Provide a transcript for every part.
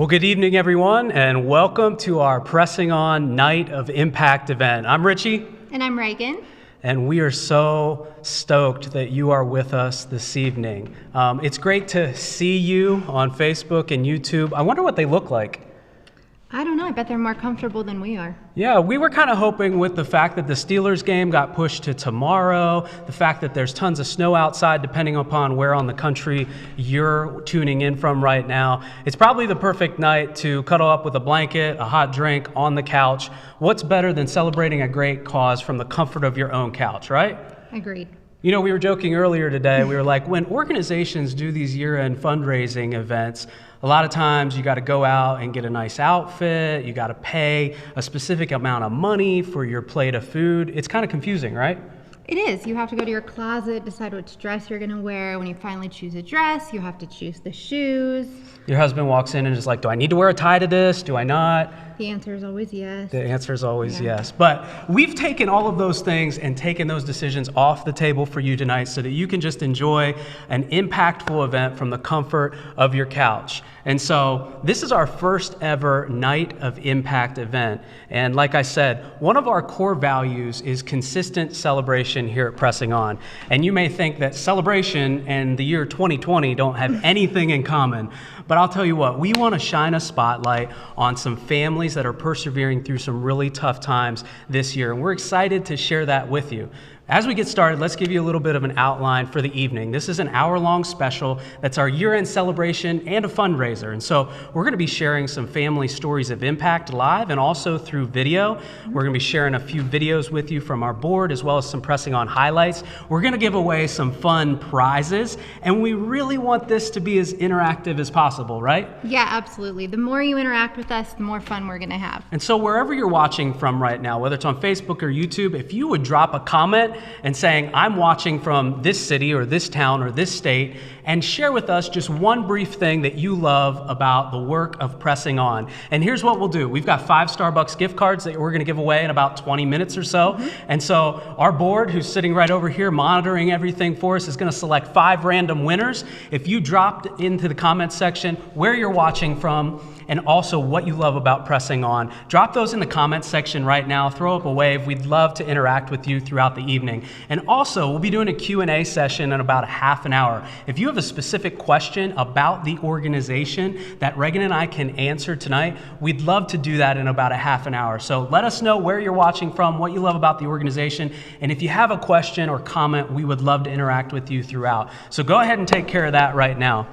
Well, good evening, everyone, and welcome to our Pressing On Night of Impact event. I'm Richie. And I'm Reagan. And we are so stoked that you are with us this evening. It's great to see you on Facebook and YouTube. I wonder what they look like. I don't know. I bet they're more comfortable than we are. Yeah, we were kind of hoping with the fact that the Steelers game got pushed to tomorrow, the fact that there's tons of snow outside, depending upon where on the country you're tuning in from right now, it's probably the perfect night to cuddle up with a blanket, a hot drink on the couch. What's better than celebrating a great cause from the comfort of your own couch, right? Agreed. You know, we were joking earlier today, we were like, when organizations do these year-end fundraising events, a lot of times you got to go out and get a nice outfit, you got to pay a specific amount of money for your plate of food. It's kind of confusing, right? It is. You have to go to your closet, decide which dress you're going to wear. When you finally choose a dress, you have to choose the shoes. Your husband walks in and is like, do I need to wear a tie to this? Do I not? The answer is always yes. The answer is always yes. But we've taken all of those things and taken those decisions off the table for you tonight so that you can just enjoy an impactful event from the comfort of your couch. And so this is our first ever Night of Impact event. And like I said, one of our core values is consistent celebration here at Pressing On. And you may think that celebration and the year 2020 don't have anything in common. But I'll tell you what, we want to shine a spotlight on some families that are persevering through some really tough times this year. And we're excited to share that with you. As we get started, let's give you a little bit of an outline for the evening. This is an hour-long special that's our year-end celebration and a fundraiser. And so we're going to be sharing some family stories of impact live and also through video. We're going to be sharing a few videos with you from our board as well as some Pressing On highlights. We're going to give away some fun prizes, and we really want this to be as interactive as possible, right? Yeah, absolutely. The more you interact with us, the more fun we're going to have. And so wherever you're watching from right now, whether it's on Facebook or YouTube, if you would drop a comment and saying, I'm watching from this city or this town or this state, and share with us just one brief thing that you love about the work of Pressing On. And here's what we'll do. We've got 5 Starbucks gift cards that we're going to give away in about 20 minutes or so. And so our board, who's sitting right over here monitoring everything for us, is going to select 5 random winners. If you dropped into the comments section where you're watching from, and also what you love about Pressing On, drop those in the comments section right now. Throw up a wave. We'd love to interact with you throughout the evening. And also, we'll be doing a Q&A session in about a half an hour. If you have a specific question about the organization that Reagan and I can answer tonight, we'd love to do that in about a half an hour. So let us know where you're watching from, what you love about the organization, and if you have a question or comment, we would love to interact with you throughout. So go ahead and take care of that right now.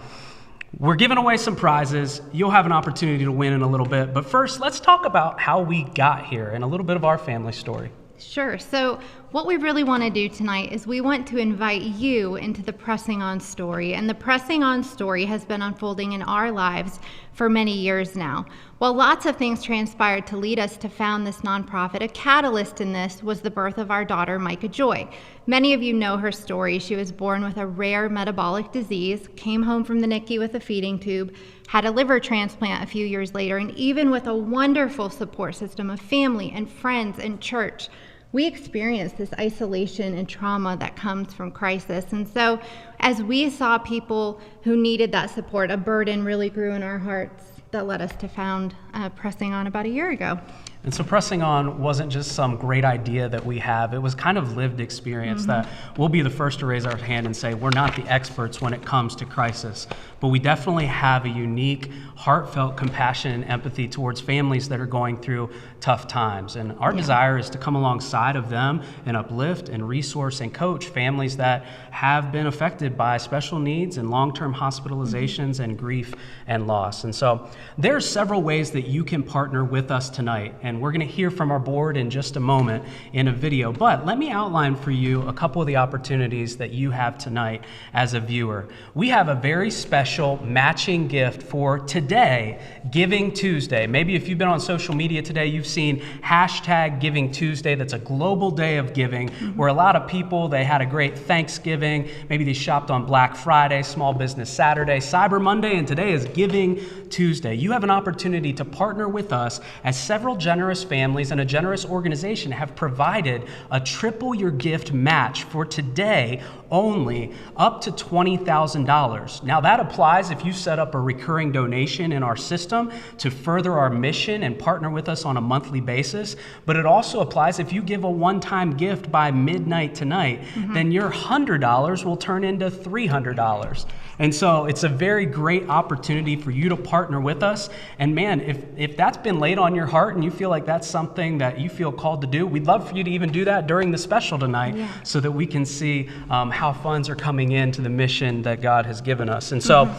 We're giving away some prizes. You'll have an opportunity to win in a little bit. But first, let's talk about how we got here and a little bit of our family story. Sure. So what we really want to do tonight is we want to invite you into the Pressing On story. And the Pressing On story has been unfolding in our lives for many years now. While lots of things transpired to lead us to found this nonprofit, a catalyst in this was the birth of our daughter, Micah Joy. Many of you know her story. She was born with a rare metabolic disease, came home from the NICU with a feeding tube, had a liver transplant a few years later, and even with a wonderful support system of family and friends and church, we experienced this isolation and trauma that comes from crisis. And so as we saw people who needed that support, a burden really grew in our hearts that led us to found Pressing On about a year ago. And so Pressing On wasn't just some great idea that we have. It was kind of lived experience that we'll be the first to raise our hand and say, we're not the experts when it comes to crisis, but we definitely have a unique, heartfelt compassion and empathy towards families that are going through tough times. And our desire is to come alongside of them and uplift and resource and coach families that have been affected by special needs and long-term hospitalizations and grief and loss. And so there are several ways that you can partner with us tonight. And we're going to hear from our board in just a moment in a video. But let me outline for you a couple of the opportunities that you have tonight as a viewer. We have a very special matching gift for today, Giving Tuesday. Maybe if you've been on social media today, you've seen hashtag Giving Tuesday. That's a global day of giving where a lot of people, they had a great Thanksgiving. Maybe they shopped on Black Friday, Small Business Saturday, Cyber Monday, and today is Giving Tuesday. You have an opportunity to partner with us as several generous generous families and a generous organization have provided a triple your gift match for today only up to $20,000. Now that applies if you set up a recurring donation in our system to further our mission and partner with us on a monthly basis, but it also applies if you give a one-time gift by midnight tonight, then your $100 will turn into $300. And so it's a very great opportunity for you to partner with us. And man, if that's been laid on your heart and you feel like that's something that you feel called to do, we'd love for you to even do that during the special tonight so that we can see how funds are coming into the mission that God has given us. And so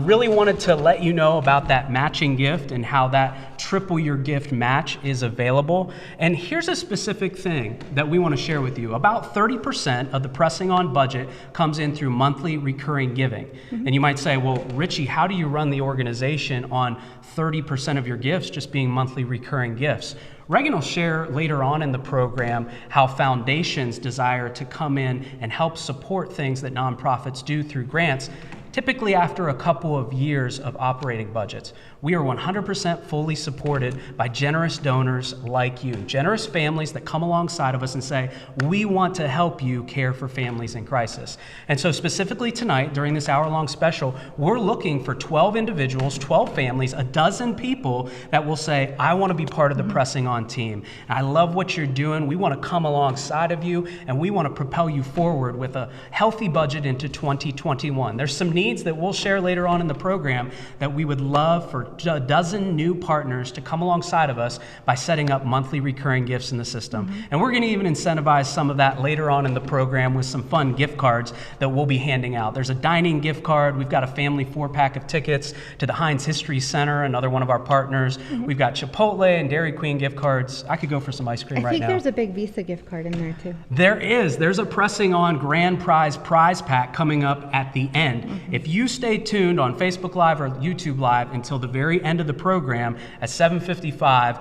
really wanted to let you know about that matching gift and how that triple your gift match is available. And here's a specific thing that we want to share with you. About 30% of the Pressing On budget comes in through monthly recurring giving. And you might say, well, Richie, how do you run the organization on 30% of your gifts just being monthly recurring gifts? Regan will share later on in the program how foundations desire to come in and help support things that nonprofits do through grants, typically after a couple of years of operating budgets. We are 100% fully supported by generous donors like you, generous families that come alongside of us and say, we want to help you care for families in crisis. And so specifically tonight, during this hour-long special, we're looking for 12 individuals, 12 families, a dozen people that will say, I want to be part of the Pressing On team. And I love what you're doing. We want to come alongside of you, and we want to propel you forward with a healthy budget into 2021. There's some needs that we'll share later on in the program that we would love for a dozen new partners to come alongside of us by setting up monthly recurring gifts in the system. And we're going to even incentivize some of that later on in the program with some fun gift cards that we'll be handing out. There's a dining gift card. We've got a family 4-pack of tickets to the Heinz History Center, another one of our partners. We've got Chipotle and Dairy Queen gift cards. I could go for some ice cream right now. I think there's a big Visa gift card in there too. There is. There's a Pressing On grand prize pack coming up at the end. If you stay tuned on Facebook Live or YouTube Live until the very end of the program at 7:55,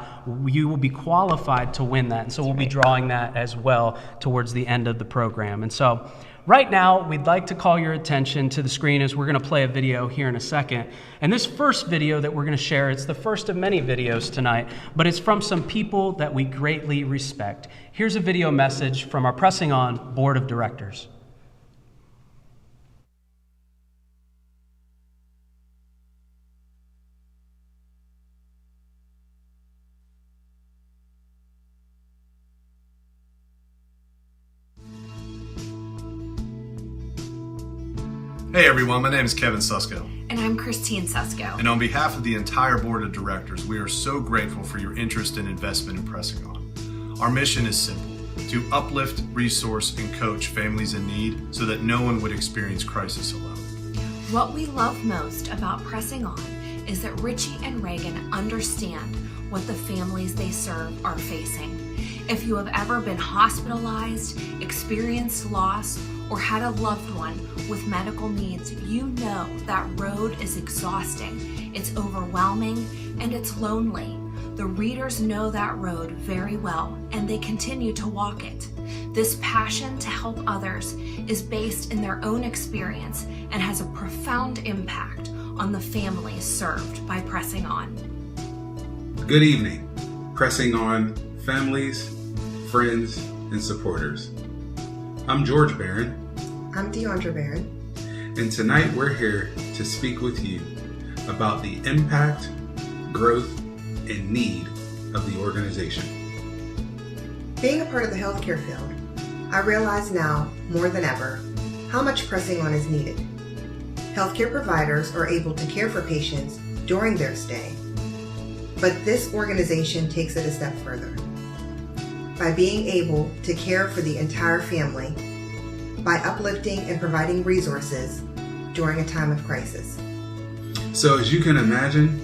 you will be qualified to win that. And so we'll be drawing that as well towards the end of the program. And so right now, we'd like to call your attention to the screen as we're going to play a video here in a second. And this first video that we're going to share, it's the first of many videos tonight, but it's from some people that we greatly respect. Here's a video message from our Pressing On Board of Directors. Hey everyone, my name is Kevin Susko. And I'm Christine Susko. And on behalf of the entire board of directors, we are so grateful for your interest and investment in Pressing On. Our mission is simple: to uplift, resource, and coach families in need so that no one would experience crisis alone. What we love most about Pressing On is that Richie and Regan understand what the families they serve are facing. If you have ever been hospitalized, experienced loss, or had a loved one with medical needs, you know that road is exhausting, it's overwhelming, and it's lonely. The Reeders know that road very well, and they continue to walk it. This passion to help others is based in their own experience and has a profound impact on the families served by Pressing On. Good evening, Pressing On families, friends, and supporters. I'm George Barron. I'm Deandra Barron. And tonight we're here to speak with you about the impact, growth, and need of the organization. Being a part of the healthcare field, I realize now more than ever how much Pressing On is needed. Healthcare providers are able to care for patients during their stay, but this organization takes it a step further. By being able to care for the entire family, by uplifting and providing resources during a time of crisis. So as you can imagine,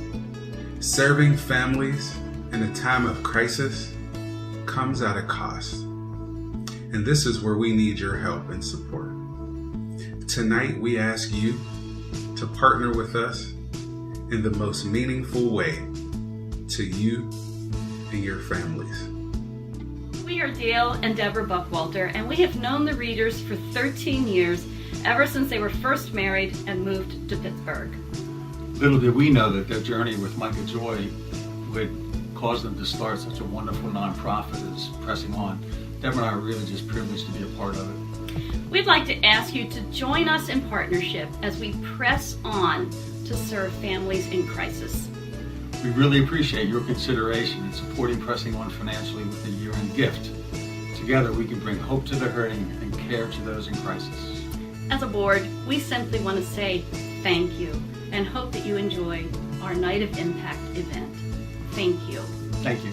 serving families in a time of crisis comes at a cost. And this is where we need your help and support. Tonight we ask you to partner with us in the most meaningful way to you and your families. We are Dale and Deborah Buckwalter, and we have known the Reeders for 13 years, ever since they were first married and moved to Pittsburgh. Little did we know that their journey with Micah Joy would caused them to start such a wonderful nonprofit as Pressing On. Deborah and I are really just privileged to be a part of it. We'd like to ask you to join us in partnership as we press on to serve families in crisis. We really appreciate your consideration in supporting Pressing On financially with a year-end gift. Together we can bring hope to the hurting and care to those in crisis. As a board, we simply want to say thank you and hope that you enjoy our Night of Impact event. Thank you. Thank you.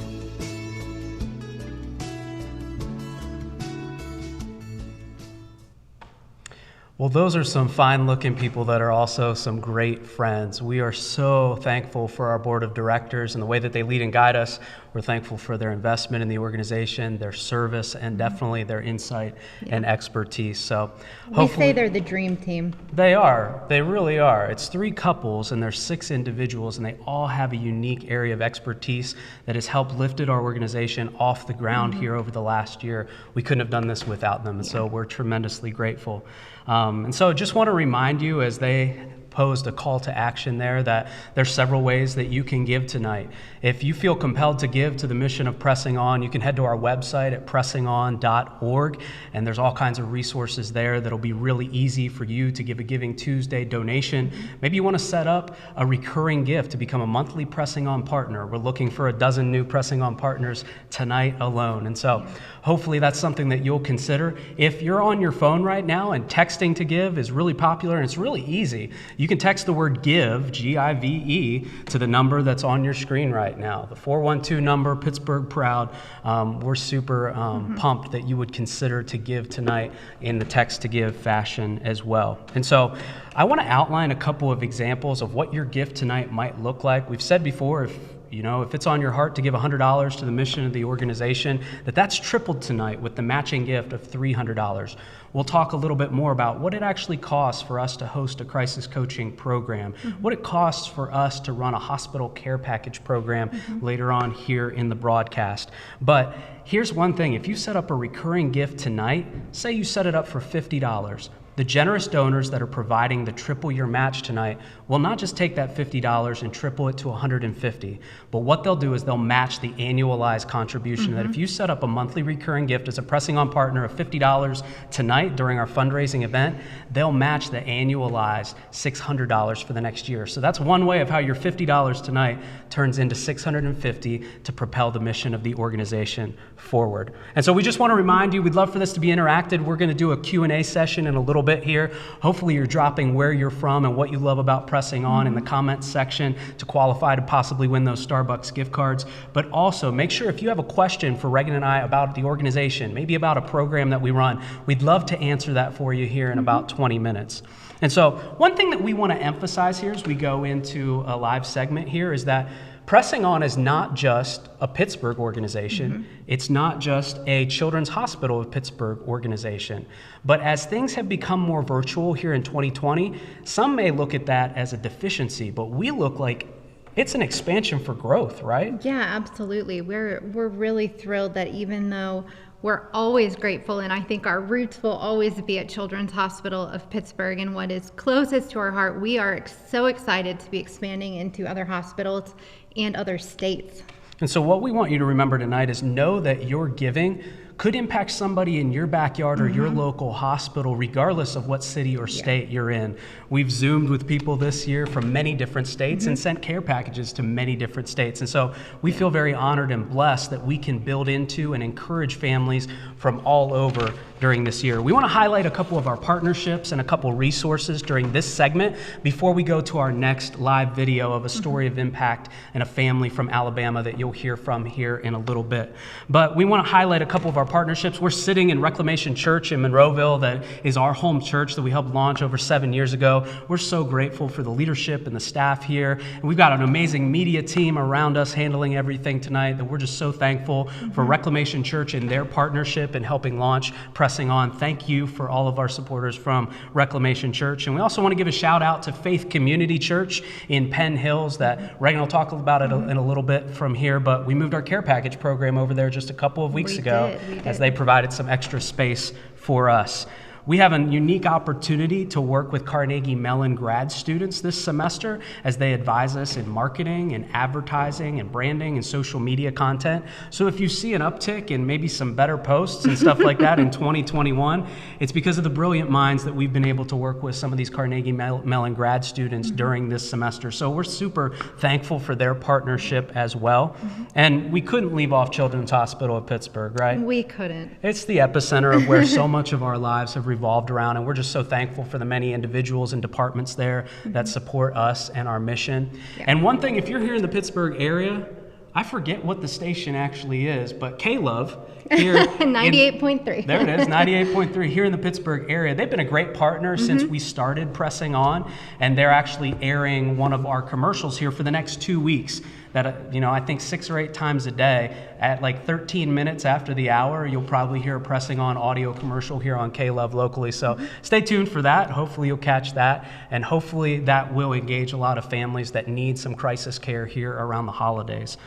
Well, those are some fine-looking people that are also some great friends. We are so thankful for our board of directors and the way that they lead and guide us. We're thankful for their investment in the organization, their service, and definitely their insight and expertise. So we say they're the dream team. They are. They really are. It's 3 couples and there's 6 individuals, and they all have a unique area of expertise that has helped lifted our organization off the ground here over the last year. We couldn't have done this without them, and so we're tremendously grateful. And so just want to remind you, as they posed a call to action there, that there's several ways that you can give tonight. If you feel compelled to give to the mission of Pressing On, you can head to our website at pressingon.org, and there's all kinds of resources there that'll be really easy for you to give a Giving Tuesday donation. Maybe you want to set up a recurring gift to become a monthly Pressing On partner. We're looking for a dozen new Pressing On partners tonight alone, and so hopefully that's something that you'll consider. If you're on your phone right now and texting to give is really popular and it's really easy, you can text the word GIVE, G-I-V-E, to the number that's on your screen right now, the 412 number, Pittsburgh Proud. We're super pumped that you would consider to give tonight in the text to give fashion as well. And so I want to outline a couple of examples of what your gift tonight might look like. We've said before, if it's on your heart to give $100 to the mission of the organization, that's tripled tonight with the matching gift of $300. We'll talk a little bit more about what it actually costs for us to host a crisis coaching program, what it costs for us to run a hospital care package program later on here in the broadcast. But here's one thing: if you set up a recurring gift tonight, say you set it up for $50, the generous donors that are providing the triple year match tonight will not just take that $50 and triple it to $150, but what they'll do is they'll match the annualized contribution. That if you set up a monthly recurring gift as a Pressing On partner of $50 tonight during our fundraising event, they'll match the annualized $600 for the next year. So that's one way of how your $50 tonight turns into $650 to propel the mission of the organization forward. And so we just want to remind you, we'd love for this to be interactive. We're going to do a Q&A session in a little bit here. Hopefully you're dropping where you're from and what you love about Pressing On in the comments section to qualify to possibly win those Starbucks gift cards. But also make sure, if you have a question for Regan and I about the organization, maybe about a program that we run, we'd love to answer that for you here in about 20 minutes. And so one thing that we want to emphasize here as we go into a live segment here is that Pressing On is not just a Pittsburgh organization. It's not just a Children's Hospital of Pittsburgh organization. But as things have become more virtual here in 2020, some may look at that as a deficiency, but we look like it's an expansion for growth, right? Yeah, absolutely. We're really thrilled that even though we're always grateful, and I think our roots will always be at Children's Hospital of Pittsburgh and what is closest to our heart, we are so excited to be expanding into other hospitals and other states. And so what we want you to remember tonight is know that your giving could impact somebody in your backyard or your local hospital, regardless of what city or state you're in. We've Zoomed with people this year from many different states and sent care packages to many different states. And so we feel very honored and blessed that we can build into and encourage families from all over during this year. We want to highlight a couple of our partnerships and a couple resources during this segment before we go to our next live video of a story of impact and a family from Alabama that you'll hear from here in a little bit. But we want to highlight a couple of our partnerships. We're sitting in Reclamation Church in Monroeville, that is our home church that we helped launch over 7 years ago. We're so grateful for the leadership and the staff here. And we've got an amazing media team around us handling everything tonight that we're just so thankful for Reclamation Church and their partnership in helping launch Pressing On. Thank you for all of our supporters from Reclamation Church. And we also want to give a shout out to Faith Community Church in Penn Hills that Regan will talk about it in a little bit from here, but we moved our care package program over there just a couple of weeks ago as they provided some extra space for us. We have a unique opportunity to work with Carnegie Mellon grad students this semester as they advise us in marketing and advertising and branding and social media content. So if you see an uptick in maybe some better posts and stuff like that in 2021, it's because of the brilliant minds that we've been able to work with some of these Carnegie Mellon grad students during this semester. So we're super thankful for their partnership as well. And we couldn't leave off Children's Hospital of Pittsburgh, right? We couldn't. It's the epicenter of where so much of our lives have revolved around, and we're just so thankful for the many individuals and departments there that support us and our mission. Yeah. And one thing, if you're here in the Pittsburgh area, I forget what the station actually is, but K-Love here 98.3. There it is, 98.3 here in the Pittsburgh area. They've been a great partner since we started Pressing On, and they're actually airing one of our commercials here for the next 2 weeks. That, I think 6 or 8 times a day at like 13 minutes after the hour, you'll probably hear a Pressing On audio commercial here on K-Love locally. So stay tuned for that. Hopefully you'll catch that, and hopefully that will engage a lot of families that need some crisis care here around the holidays.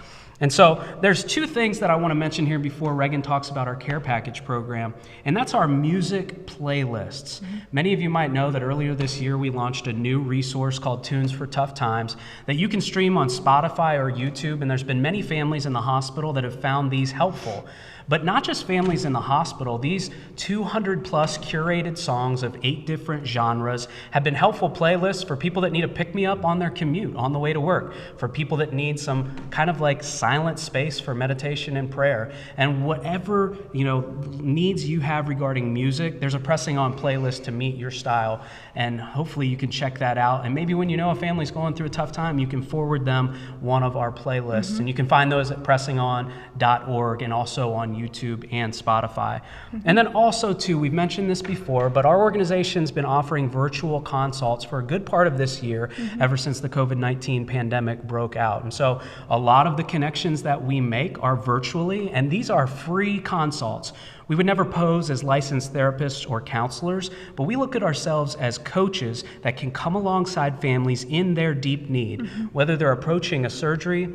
And so there's 2 things that I want to mention here before Regan talks about our care package program, and that's our music playlists. Many of you might know that earlier this year we launched a new resource called Tunes for Tough Times that you can stream on Spotify or YouTube, and there's been many families in the hospital that have found these helpful. But not just families in the hospital, these 200 plus curated songs of 8 different genres have been helpful playlists for people that need a pick-me-up on their commute, on the way to work, for people that need some kind of like silent space for meditation and prayer. And whatever, needs you have regarding music, there's a Pressing On playlist to meet your style. And hopefully you can check that out. And maybe when you know a family's going through a tough time, you can forward them one of our playlists. And you can find those at pressingon.org and also on YouTube and Spotify. And then also too, we've mentioned this before, but our organization's been offering virtual consults for a good part of this year, ever since the COVID-19 pandemic broke out. And so a lot of the connections that we make are virtually, and these are free consults. We would never pose as licensed therapists or counselors, but we look at ourselves as coaches that can come alongside families in their deep need, whether they're approaching a surgery,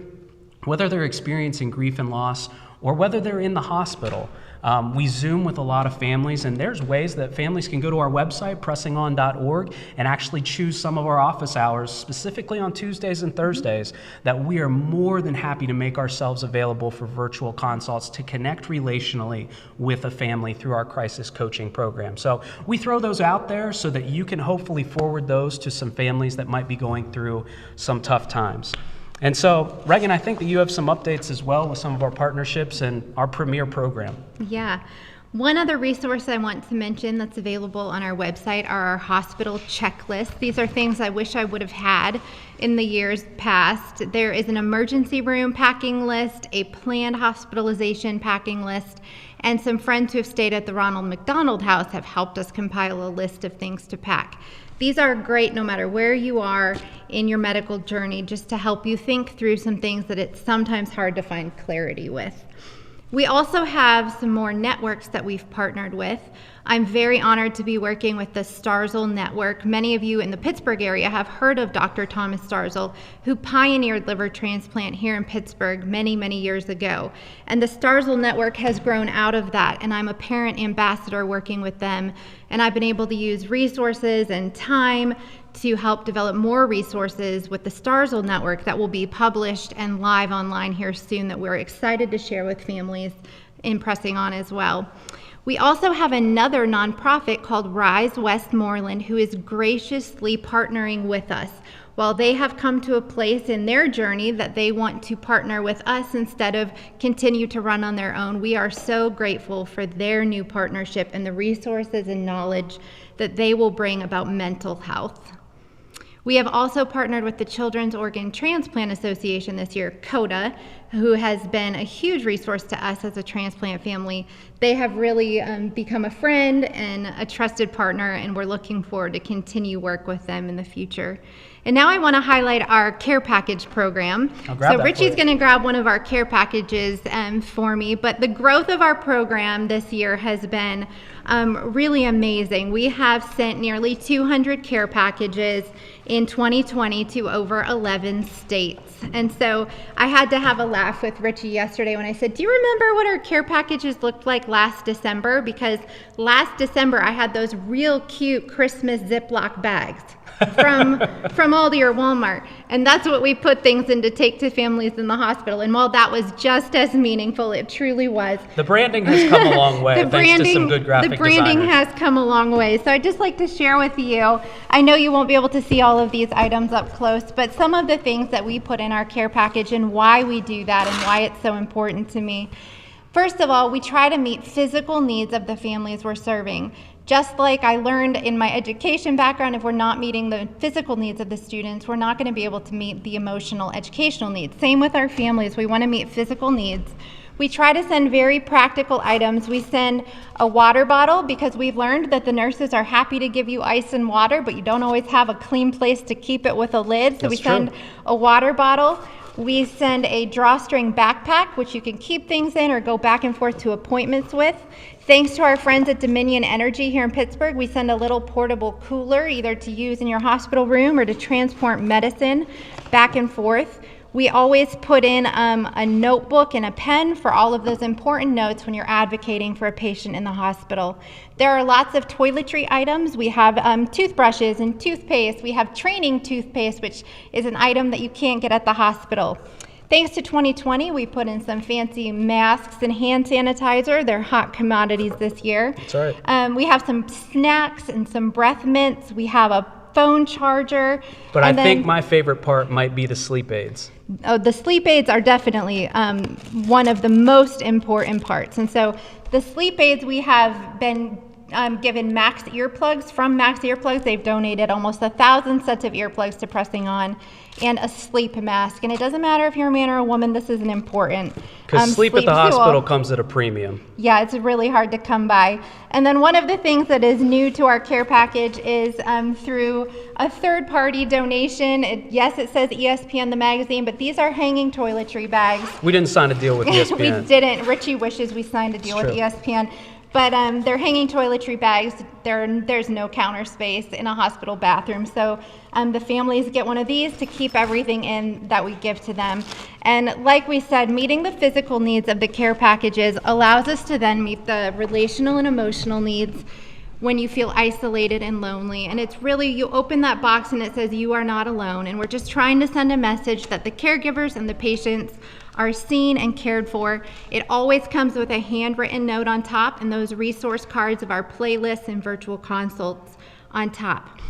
whether they're experiencing grief and loss, or whether they're in the hospital. We Zoom with a lot of families, and there's ways that families can go to our website, pressingon.org, and actually choose some of our office hours, specifically on Tuesdays and Thursdays, that we are more than happy to make ourselves available for virtual consults to connect relationally with a family through our crisis coaching program. So we throw those out there so that you can hopefully forward those to some families that might be going through some tough times. And so, Regan, I think that you have some updates as well with some of our partnerships and our premier program. Yeah. One other resource I want to mention that's available on our website are our hospital checklists. These are things I wish I would have had in the years past. There is an emergency room packing list, a planned hospitalization packing list, and some friends who have stayed at the Ronald McDonald House have helped us compile a list of things to pack. These are great no matter where you are in your medical journey, just to help you think through some things that it's sometimes hard to find clarity with. We also have some more networks that we've partnered with. I'm very honored to be working with the Starzl Network. Many of you in the Pittsburgh area have heard of Dr. Thomas Starzl, who pioneered liver transplant here in Pittsburgh many, many years ago. And the Starzl Network has grown out of that, and I'm a parent ambassador working with them. And I've been able to use resources and time to help develop more resources with the Starzl Network that will be published and live online here soon, that we're excited to share with families in Pressing On as well. We also have another nonprofit called Rise Westmoreland, who is graciously partnering with us. While they have come to a place in their journey that they want to partner with us instead of continue to run on their own, we are so grateful for their new partnership and the resources and knowledge that they will bring about mental health. We have also partnered with the Children's Organ Transplant Association this year, CODA, who has been a huge resource to us as a transplant family. They have really become a friend and a trusted partner, and we're looking forward to continue work with them in the future. And now I want to highlight our care package program. So Richie's going to grab one of our care packages for me, but the growth of our program this year has been really amazing. We have sent nearly 200 care packages in 2020 to over 11 states. And so I had to have a laugh with Richie yesterday when I said, do you remember what our care packages looked like last December, because last December I had those real cute Christmas Ziploc bags from Aldi or Walmart, and that's what we put things in to take to families in the hospital. And while that was just as meaningful, it truly was. The branding has come a long way, thanks to some good graphic designers. The branding has come a long way. So I'd just like to share with you, I know you won't be able to see all of these items up close, but some of the things that we put in our care package and why we do that and why it's so important to me. First of all, we try to meet physical needs of the families we're serving. Just like I learned in my education background, if we're not meeting the physical needs of the students, we're not going to be able to meet the emotional, educational needs. Same with our families. We want to meet physical needs. We try to send very practical items. We send a water bottle because we've learned that the nurses are happy to give you ice and water, but you don't always have a clean place to keep it with a lid. So we send a water bottle. We send a drawstring backpack, which you can keep things in or go back and forth to appointments with. Thanks to our friends at Dominion Energy here in Pittsburgh, we send a little portable cooler either to use in your hospital room or to transport medicine back and forth. We always put in a notebook and a pen for all of those important notes when you're advocating for a patient in the hospital. There are lots of toiletry items. We have toothbrushes and toothpaste. We have training toothpaste, which is an item that you can't get at the hospital. Thanks to 2020, we put in some fancy masks and hand sanitizer. They're hot commodities this year. That's right. We have some snacks and some breath mints. We have a phone charger. But I think my favorite part might be the sleep aids. Oh, the sleep aids are definitely one of the most important parts. And so the sleep aids, we have been given Max earplugs from Max Earplugs. They've donated almost 1,000 sets of earplugs to Pressing On, and a sleep mask. And it doesn't matter if you're a man or a woman, this is an important because sleep at the hospital comes at a premium. Yeah, it's really hard to come by. And then one of the things that is new to our care package is through a third-party donation. Yes, it says ESPN, the magazine, but these are hanging toiletry bags. We didn't sign a deal with ESPN. We didn't. Richie wishes we signed a deal with ESPN. But they're hanging toiletry bags. There's no counter space in a hospital bathroom. So the families get one of these to keep everything in that we give to them. And like we said, meeting the physical needs of the care packages allows us to then meet the relational and emotional needs when you feel isolated and lonely. And it's really, you open that box and it says you are not alone. And we're just trying to send a message that the caregivers and the patients are seen and cared for. It always comes with a handwritten note on top and those resource cards of our playlists and virtual consults on top.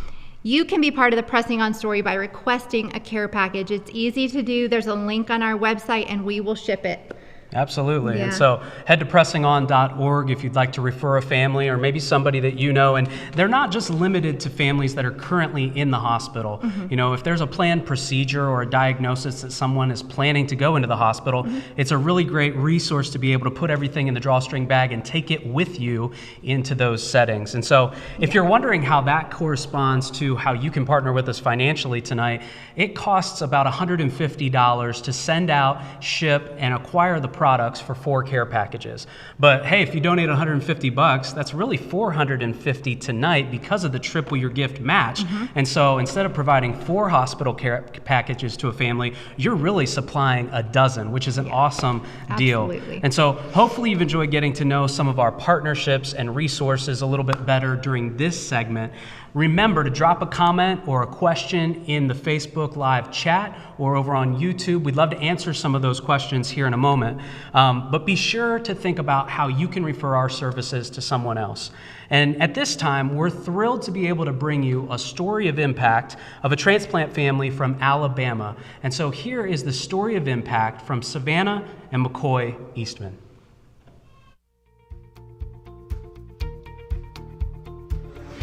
You can be part of the Pressing On story by requesting a care package. It's easy to do. There's a link on our website and we will ship it. Absolutely. Yeah. And so head to pressingon.org if you'd like to refer a family or maybe somebody that you know. And they're not just limited to families that are currently in the hospital. Mm-hmm. You know, if there's a planned procedure or a diagnosis that someone is planning to go into the hospital, it's a really great resource to be able to put everything in the drawstring bag and take it with you into those settings. And so if you're wondering how that corresponds to how you can partner with us financially tonight, it costs about $150 to send out, ship, and acquire the products for 4 care packages. But hey, if you donate $150, that's really $450 tonight because of the triple your gift match. And so instead of providing 4 hospital care packages to a family, you're really supplying a dozen, which is an awesome deal. And so hopefully you've enjoyed getting to know some of our partnerships and resources a little bit better during this segment. Remember to drop a comment or a question in the Facebook Live chat or over on YouTube. We'd love to answer some of those questions here in a moment. But be sure to think about how you can refer our services to someone else. And at this time, we're thrilled to be able to bring you a story of impact of a transplant family from Alabama. And so here is the story of impact from Savannah and McCoy Eastman.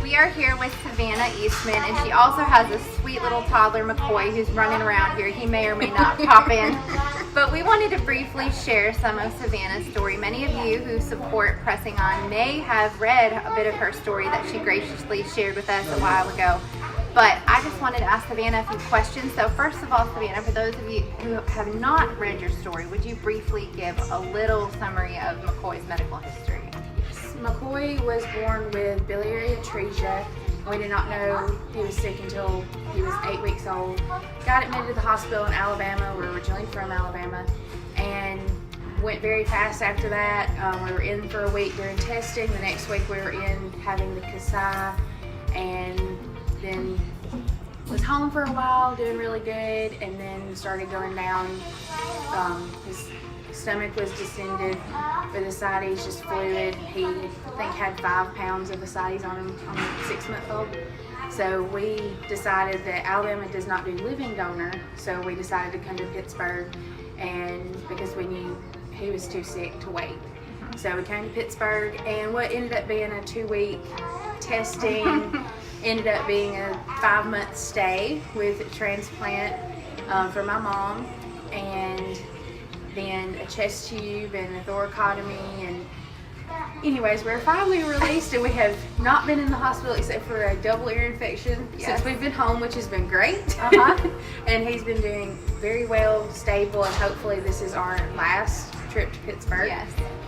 We are here with Savannah Eastman, and she also has a sweet little toddler, McCoy, who's running around here. He may or may not pop in. But we wanted to briefly share some of Savannah's story. Many of you who support Pressing On may have read a bit of her story that she graciously shared with us a while ago. But I just wanted to ask Savannah a few questions. So first of all, Savannah, for those of you who have not read your story, would you briefly give a little summary of McCoy's medical history? McCoy was born with biliary atresia. We did not know he was sick until he was 8 weeks old. Got admitted to the hospital in Alabama. We're originally from Alabama. And went very fast after that. We were in for a week during testing. The next week we were in having the Kasai, and then was home for a while, doing really good, and then started going down. His stomach was distended, but ascites just fluid. He, I think, had 5 pounds of ascites on him, on a 6-month-old. So we decided that Alabama does not do living donor, so we decided to come to Pittsburgh, and because we knew he was too sick to wait. So we came to Pittsburgh, and what ended up being a 2-week testing ended up being a 5-month stay with a transplant for my mom, and then a chest tube and a thoracotomy. And anyways, we're finally released, and we have not been in the hospital except for a double ear infection since we've been home, which has been great. And he's been doing very well, stable, and hopefully this is our last trip to Pittsburgh.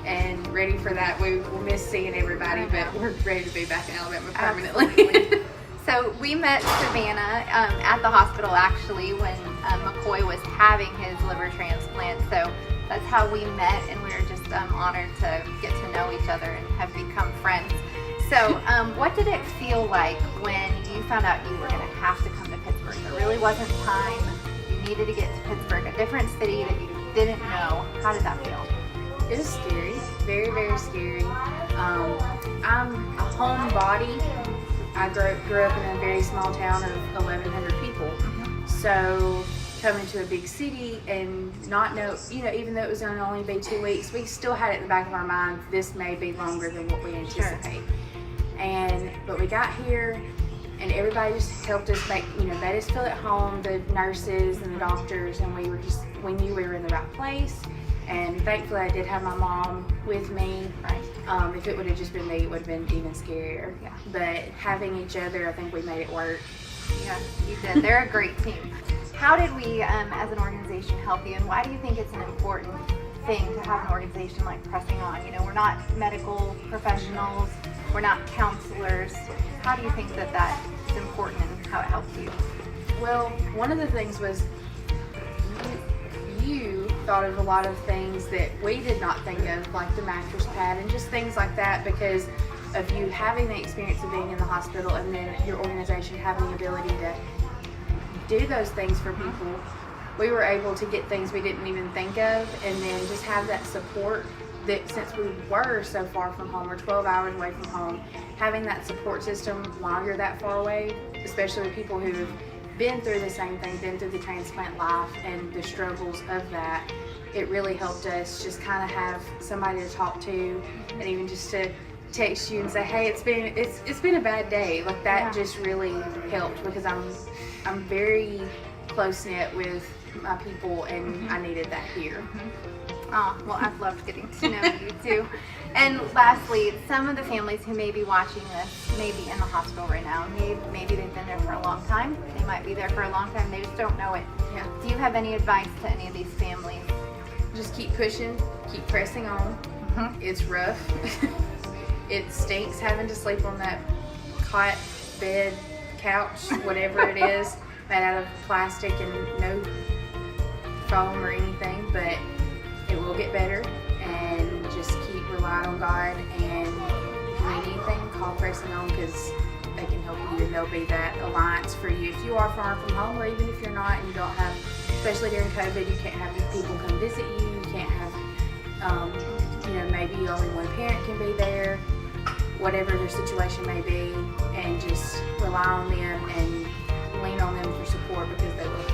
And ready for that. We will miss seeing everybody, but we're ready to be back in Alabama permanently. So we met Savannah at the hospital actually when McCoy was having his liver transplant. So that's how we met, and we were just honored to get to know each other and have become friends. So what did it feel like when you found out you were going to have to come to Pittsburgh? There really wasn't time. You needed to get to Pittsburgh, a different city that you didn't know. How did that feel? It was scary, very, very scary. I'm a homebody. I grew up in a very small town of 1,100 people. So coming to a big city and not know, even though it was going to only be 2 weeks, we still had it in the back of our mind, this may be longer than what we anticipate. But we got here, and everybody just helped us made us feel at home, the nurses and the doctors, and we knew we were in the right place. And thankfully I did have my mom with me. If it would have just been me, it would have been even scarier. But having each other, I think we made it work. Yeah, you did. They're a great team. How did we, as an organization, help you, and why do you think it's an important thing to have an organization like Pressing On? We're not medical professionals, we're not counselors. How do you think that that's important and how it helps you? Well, one of the things was you thought of a lot of things that we did not think of, like the mattress pad and just things like that, because of you having the experience of being in the hospital, and then your organization having the ability to do those things for people. We were able to get things we didn't even think of, and then just have that support that, since we were so far from home, we're 12 hours away from home, having that support system while you're that far away, especially with people who have been through the same thing, been through the transplant life and the struggles of that. It really helped us just kind of have somebody to talk to, and even just to text you and say, hey, it's been a bad day. Like that just really helped, because I'm very close knit with my people, and I needed that here. Oh, well, I've loved getting to know you too. And lastly, some of the families who may be watching this may be in the hospital right now. Maybe they've been there for a long time. They might be there for a long time. They just don't know it. Do you have any advice to any of these families? Just keep pushing, keep pressing on. It's rough. It stinks having to sleep on that cot, bed, couch, whatever it is, made out of plastic and no foam or anything, but it will get better, and just keep relying on God, and if you need anything, call Pressing On, because they can help you, and they'll be that alliance for you. If you are far from home, or even if you're not, and you don't have, especially during COVID, you can't have people come visit you, you can't have, maybe only one parent can be there, whatever their situation may be, and just rely on them and lean on them for support, because they will.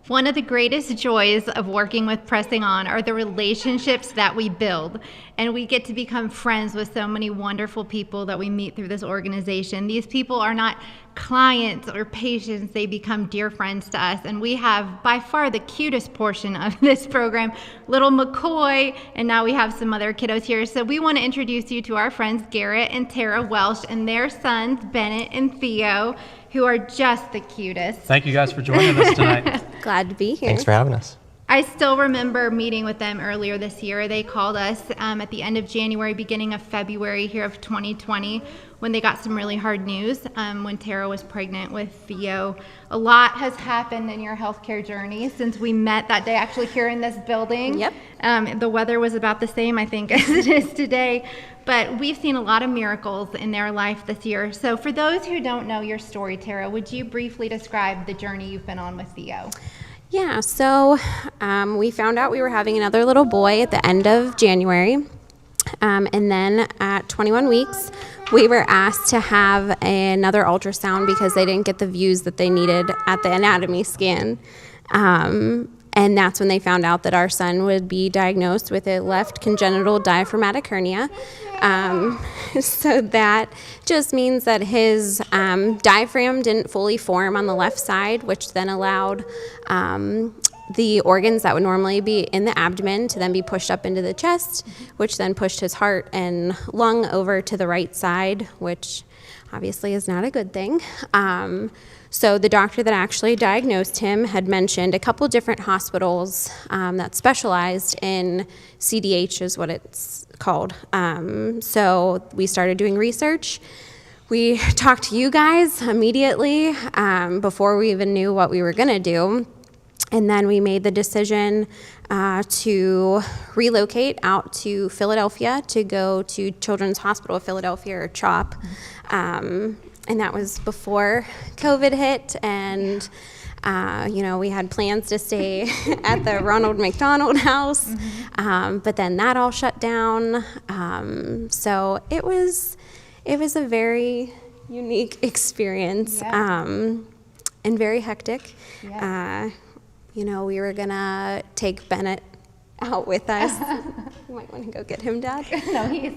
One of the greatest joys of working with Pressing On are the relationships that we build, and we get to become friends with so many wonderful people that we meet through this organization. These people are not clients or patients, they become dear friends to us, and we have by far the cutest portion of this program, little McCoy, and now we have some other kiddos here. So we want to introduce you to our friends Garrett and Tara Welsh and their sons Bennett and Theo, who are just the cutest. Thank you guys for joining us tonight. Glad to be here. Thanks for having us. I still remember meeting with them earlier this year. They called us at the end of January, beginning of February here of 2020, when they got some really hard news when Tara was pregnant with Theo. A lot has happened in your healthcare journey since we met that day, actually here in this building. Yep. The weather was about the same, I think, as it is today. But we've seen a lot of miracles in their life this year. So for those who don't know your story, Tara, would you briefly describe the journey you've been on with Theo? Yeah, so we found out we were having another little boy at the end of January. And then at 21 weeks, we were asked to have another ultrasound because they didn't get the views that they needed at the anatomy scan. And that's when they found out that our son would be diagnosed with a left congenital diaphragmatic hernia. So that just means that his diaphragm didn't fully form on the left side, which then allowed the organs that would normally be in the abdomen to then be pushed up into the chest, which then pushed his heart and lung over to the right side, which obviously is not a good thing. So the doctor that actually diagnosed him had mentioned a couple different hospitals that specialized in CDH is what it's called. So we started doing research. We talked to you guys immediately before we even knew what we were going to do. And then we made the decision to relocate out to Philadelphia to go to Children's Hospital of Philadelphia, or CHOP. And that was before COVID hit, and we had plans to stay at the Ronald McDonald House, but then that all shut down. So it was a very unique experience, and very hectic. Yeah. We were gonna take Bennett out with us. You might want to go get him, Dad. No, he's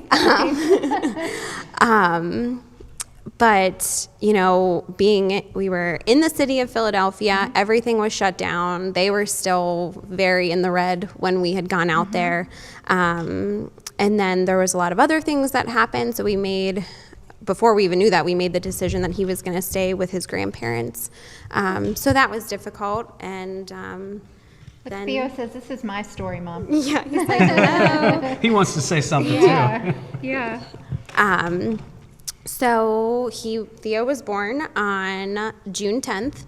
But, we were in the city of Philadelphia, everything was shut down. They were still very in the red when we had gone out there. And then there was a lot of other things that happened. So before we even knew that, we made the decision that he was going to stay with his grandparents. So that was difficult. And then Theo says, "This is my story, Mom." Yeah, he's like, hello. He wants to say something too. Yeah. So Theo was born on June 10th.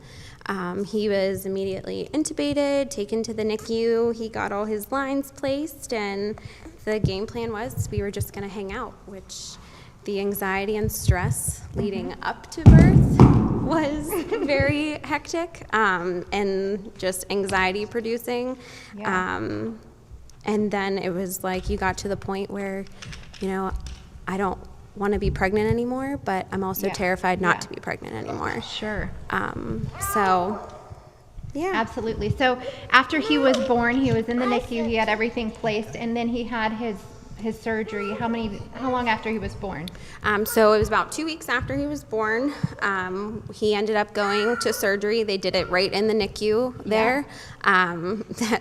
He was immediately intubated, taken to the NICU. He got all his lines placed, and the game plan was we were just going to hang out, which the anxiety and stress leading up to birth was very hectic, and just anxiety producing. Yeah. And then it was like you got to the point where, I don't want to be pregnant anymore, but I'm also terrified not to be pregnant anymore. Sure. Yeah. Absolutely. So after he was born, he was in the NICU, he had everything placed, and then he had his surgery. How long after he was born? So it was about 2 weeks after he was born. He ended up going to surgery. They did it right in the NICU there.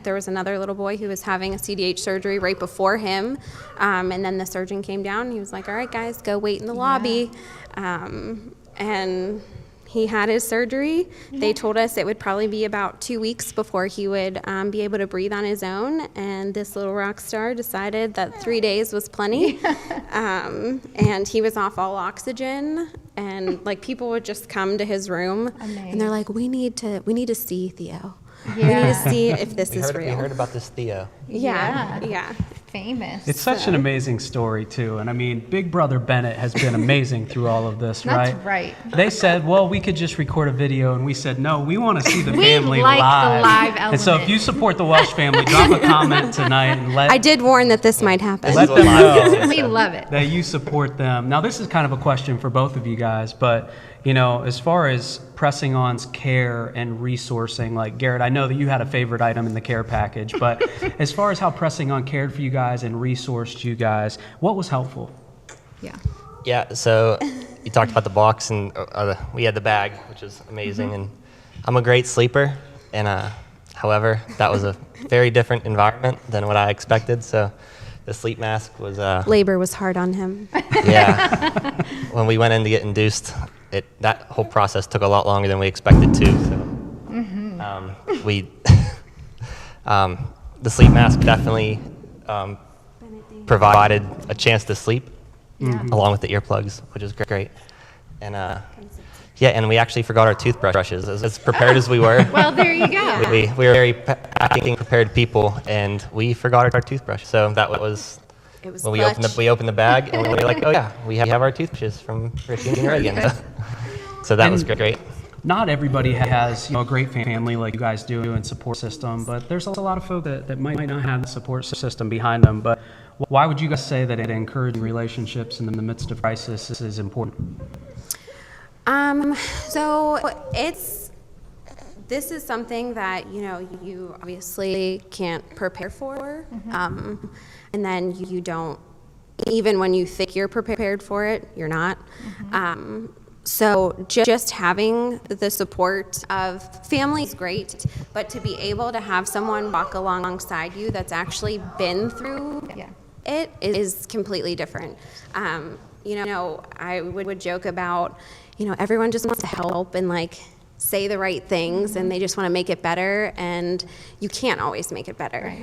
There was another little boy who was having a CDH surgery right before him. And then the surgeon came down and he was like, "All right, guys, go wait in the lobby." And he had his surgery. They told us it would probably be about 2 weeks before he would be able to breathe on his own. And this little rock star decided that 3 days was plenty. And he was off all oxygen. And people would just come to his room. Amazing. And they're like, we need to see Theo. Yeah. We need to see if this is real. We heard about this Theo. Yeah. Famous. It's such an amazing story, too. And I mean, Big Brother Bennett has been amazing through all of this, right? That's right. They said, well, we could just record a video. And we said, no, we want to see the family like live. the live element. And so if you support the Welsh family, drop a comment tonight and I did warn that this might happen. let them know We love it. that you support them. Now, this is kind of a question for both of you guys, but as far as Pressing On's care and resourcing, like Garrett, I know that you had a favorite item in the care package, but as far as how Pressing On cared for you guys and resourced you guys, what was helpful? Yeah, so you talked about the box, and we had the bag, which was amazing. And I'm a great sleeper, and however, that was a very different environment than what I expected. So the sleep mask was Labor was hard on him. Yeah. When we went in to get induced, that whole process took a lot longer than we expected to. So we The sleep mask definitely provided a chance to sleep, along with the earplugs, which is great. And yeah, and we actually forgot our toothbrushes. As prepared as we were. Well, there you go. We were very packing prepared people, and we forgot our toothbrush. So that was when we opened the bag, and we were like, oh yeah, we have our toothbrushes from Richie Regan. So that was great. Not everybody has a great family like you guys do and support system, but there's a lot of folk that might not have the support system behind them. But why would you guys say that encouraging relationships in the midst of crisis is important? So this is something that, you obviously can't prepare for. And then you don't, even when you think you're prepared for it, you're not. So just having the support of family is great, but to be able to have someone walk alongside you that's actually been through it is completely different. I would joke about, everyone just wants to help and say the right things, and they just want to make it better, and you can't always make it better.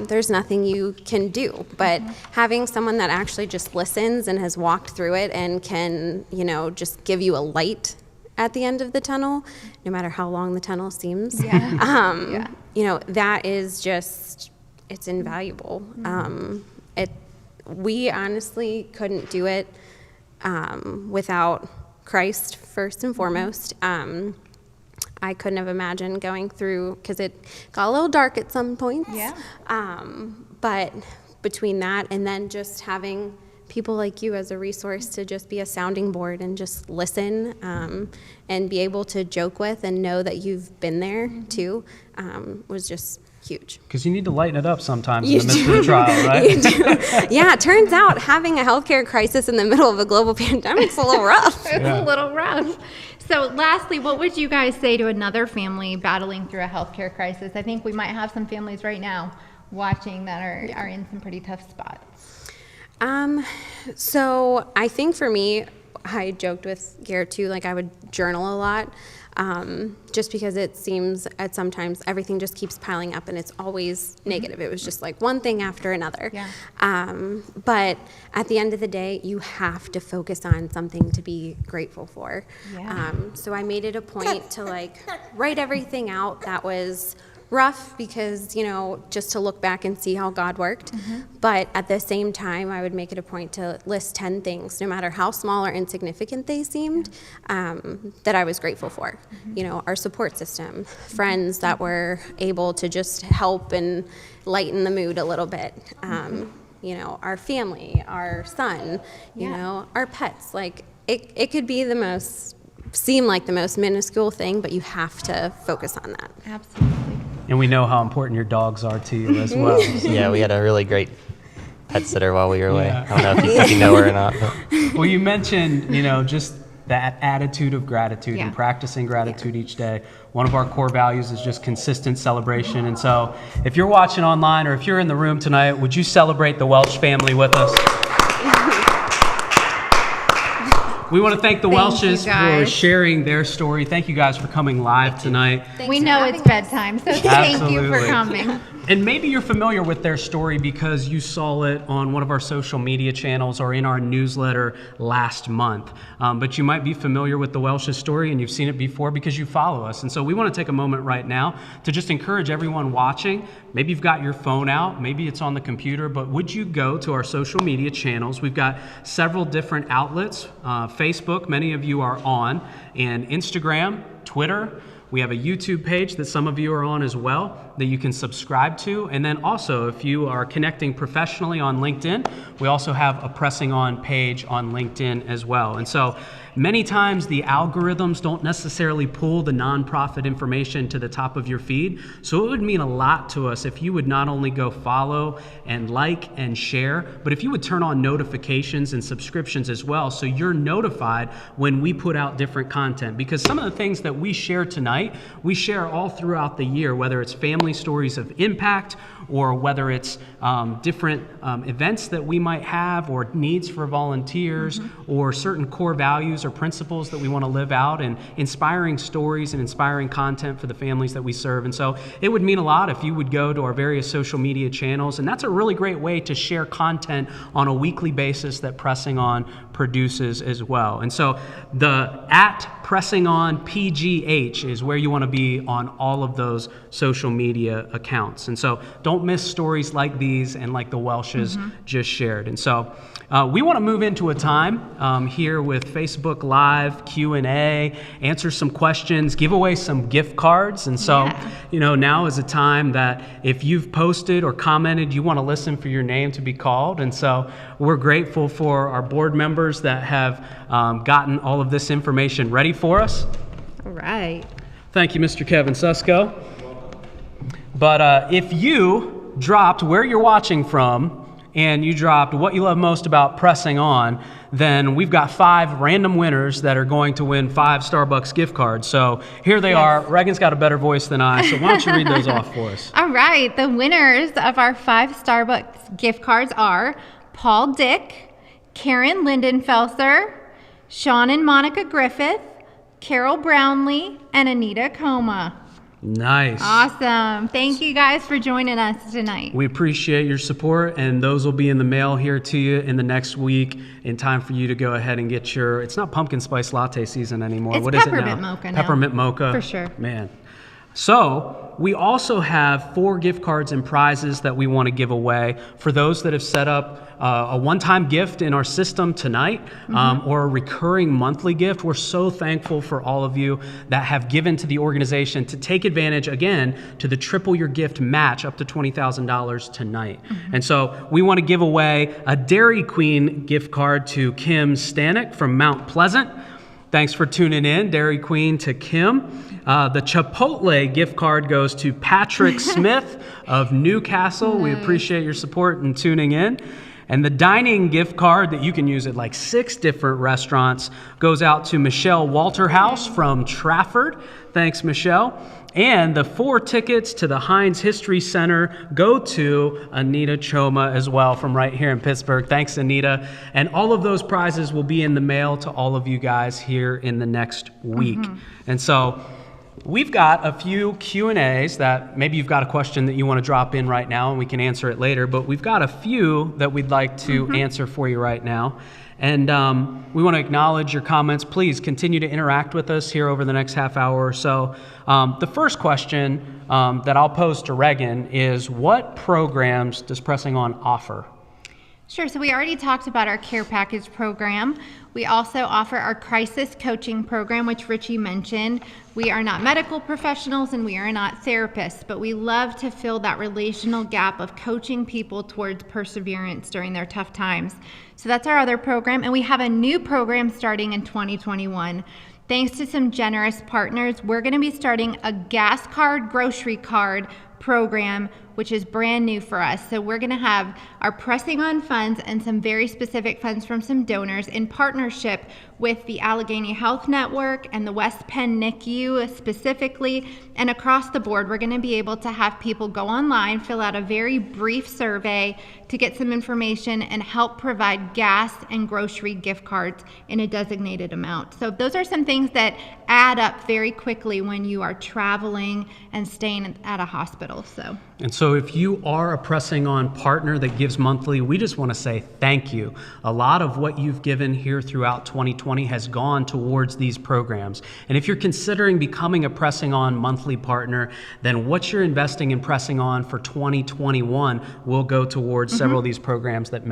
There's nothing you can do, but having someone that actually just listens and has walked through it and can, just give you a light at the end of the tunnel, no matter how long the tunnel seems, that is just, it's invaluable. We honestly couldn't do it without Christ first and foremost. I couldn't have imagined going through, because it got a little dark at some points. But between that and then just having people like you as a resource to just be a sounding board and just listen and be able to joke with and know that you've been there too was just huge. Because you need to lighten it up sometimes in the midst of the trial, right? Yeah, it turns out having a healthcare crisis in the middle of a global pandemic is a little rough. It's a little rough. So lastly, what would you guys say to another family battling through a healthcare crisis? I think we might have some families right now watching that are in some pretty tough spots. So I think for me, I joked with Garrett too, I would journal a lot. Just because it seems at sometimes everything just keeps piling up and it's always negative. It was just one thing after another. But at the end of the day, you have to focus on something to be grateful for. So I made it a point to write everything out that was rough, because just to look back and see how God worked. But at the same time, I would make it a point to list 10 things, no matter how small or insignificant they seemed, that I was grateful for. Our support system, friends that were able to just help and lighten the mood a little bit. Our family, our son, our pets. It could be seem like the most minuscule thing, but you have to focus on that. Absolutely. And we know how important your dogs are to you as well. So. Yeah, we had a really great pet sitter while we were away. I don't know if you know her or not. But. Well, you mentioned, just that attitude of gratitude and practicing gratitude each day. One of our core values is just consistent celebration. And so if you're watching online or if you're in the room tonight, would you celebrate the Welsh family with us? We want to thank the Welshes for sharing their story. Thank you guys for coming live tonight. We know it's bedtime, so thank you for coming. And maybe you're familiar with their story because you saw it on one of our social media channels or in our newsletter last month. But you might be familiar with the Welsh's story and you've seen it before because you follow us. And so we want to take a moment right now to just encourage everyone watching. Maybe you've got your phone out, maybe it's on the computer, but would you go to our social media channels? We've got several different outlets. Facebook, many of you are on, and Instagram, Twitter. We have a YouTube page that some of you are on as well that you can subscribe to. And then also, if you are connecting professionally on LinkedIn, we also have a Pressing On page on LinkedIn as well. And so many times the algorithms don't necessarily pull the nonprofit information to the top of your feed. So it would mean a lot to us if you would not only go follow and like and share, but if you would turn on notifications and subscriptions as well so you're notified when we put out different content. Because some of the things that we share tonight, we share all throughout the year, whether it's family stories of impact or whether it's different events that we might have or needs for volunteers or certain core values or principles that we want to live out, and inspiring stories and inspiring content for the families that we serve. And so it would mean a lot if you would go to our various social media channels, and that's a really great way to share content on a weekly basis that Pressing On produces as well. And so the @Pressing On PGH is where you want to be on all of those social media accounts. And so don't miss stories like these and like the Welshes just shared. And so we want to move into a time here with Facebook Live, Q&A, answer some questions, give away some gift cards. And so, now is a time that if you've posted or commented, you want to listen for your name to be called. And so we're grateful for our board members that have gotten all of this information ready for us. All right. Thank you, Mr. Kevin Susko. But if you dropped where you're watching from, and you dropped what you love most about Pressing On, then we've got 5 random winners that are going to win 5 Starbucks gift cards. So here they are. Reagan's got a better voice than I, so why don't you read those off for us? All right. The winners of our 5 Starbucks gift cards are Paul Dick, Karen Lindenfelser, Sean and Monica Griffith, Carol Brownlee, and Anita Coma. Nice. Awesome. Thank you guys for joining us tonight. We appreciate your support, and those will be in the mail here to you in the next week in time for you to go ahead and get your, it's not pumpkin spice latte season anymore. It's what is it now? peppermint mocha now. Peppermint mocha. For sure. Man. So we also have 4 gift cards and prizes that we want to give away for those that have set up a one-time gift in our system tonight or a recurring monthly gift. We're so thankful for all of you that have given to the organization to take advantage, again, to the Triple Your Gift match up to $20,000 tonight. And so we want to give away a Dairy Queen gift card to Kim Stanek from Mount Pleasant. Thanks for tuning in, Dairy Queen to Kim. The Chipotle gift card goes to Patrick Smith of Newcastle. Nice. We appreciate your support and tuning in. And the dining gift card that you can use at like 6 different restaurants goes out to Michelle Walterhouse from Trafford. Thanks, Michelle. And the 4 tickets to the Heinz History Center go to Anita Choma as well from right here in Pittsburgh. Thanks, Anita. And all of those prizes will be in the mail to all of you guys here in the next week. And so we've got a few Q&As that maybe you've got a question that you want to drop in right now and we can answer it later, but we've got a few that we'd like to answer for you right now. And we want to acknowledge your comments. Please continue to interact with us here over the next half hour or so. The first question that I'll pose to Regan is, what programs does Pressing On offer? Sure. So we already talked about our care package program. We also offer our crisis coaching program, which Richie mentioned. We are not medical professionals and we are not therapists, but we love to fill that relational gap of coaching people towards perseverance during their tough times. So that's our other program. And we have a new program starting in 2021. Thanks to some generous partners, we're going to be starting a gas card, grocery card program, which is brand new for us. So we're going to have our Pressing On funds and some very specific funds from some donors in partnership with the Allegheny Health Network and the West Penn NICU specifically. And across the board, we're going to be able to have people go online, fill out a very brief survey to get some information and help provide gas and grocery gift cards in a designated amount. So those are some things that add up very quickly when you are traveling and staying at a hospital. And so if you are a Pressing On partner that gives monthly, we just want to say thank you. A lot of what you've given here throughout 2020 has gone towards these programs. And if you're considering becoming a Pressing On monthly partner, then what you're investing in Pressing On for 2021 will go towards several of these programs that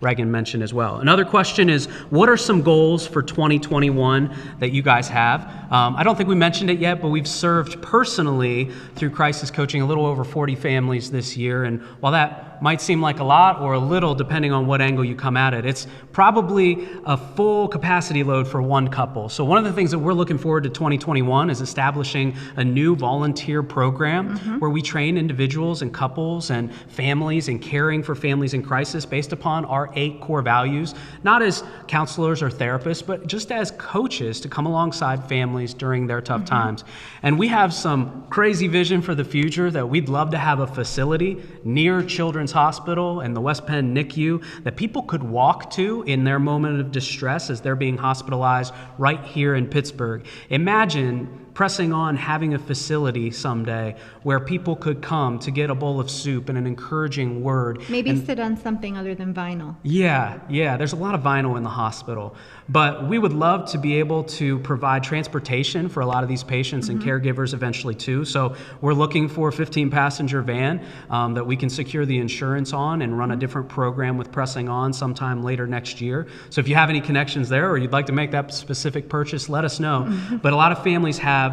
Regan mentioned as well. Another question is, what are some goals for 2021 that you guys have? I don't think we mentioned it yet, but we've served personally through crisis coaching a little over 40 families this year. And while that might seem like a lot or a little, depending on what angle you come at it, it's probably a full capacity load for one couple. So one of the things that we're looking forward to 2021 is establishing a new volunteer program where we train individuals and couples and families and caring for families in crisis based upon our 8 core values, not as counselors or therapists, but just as coaches to come alongside families during their tough times. And we have some crazy vision for the future that we'd love to to have a facility near Children's Hospital and the West Penn NICU that people could walk to in their moment of distress as they're being hospitalized right here in Pittsburgh. Imagine Pressing On having a facility someday where people could come to get a bowl of soup and an encouraging word. Maybe sit on something other than vinyl. Yeah, there's a lot of vinyl in the hospital. But we would love to be able to provide transportation for a lot of these patients and caregivers eventually too. So we're looking for a 15-passenger van that we can secure the insurance on and run a different program with Pressing On sometime later next year. So if you have any connections there or you'd like to make that specific purchase, let us know. But a lot of families have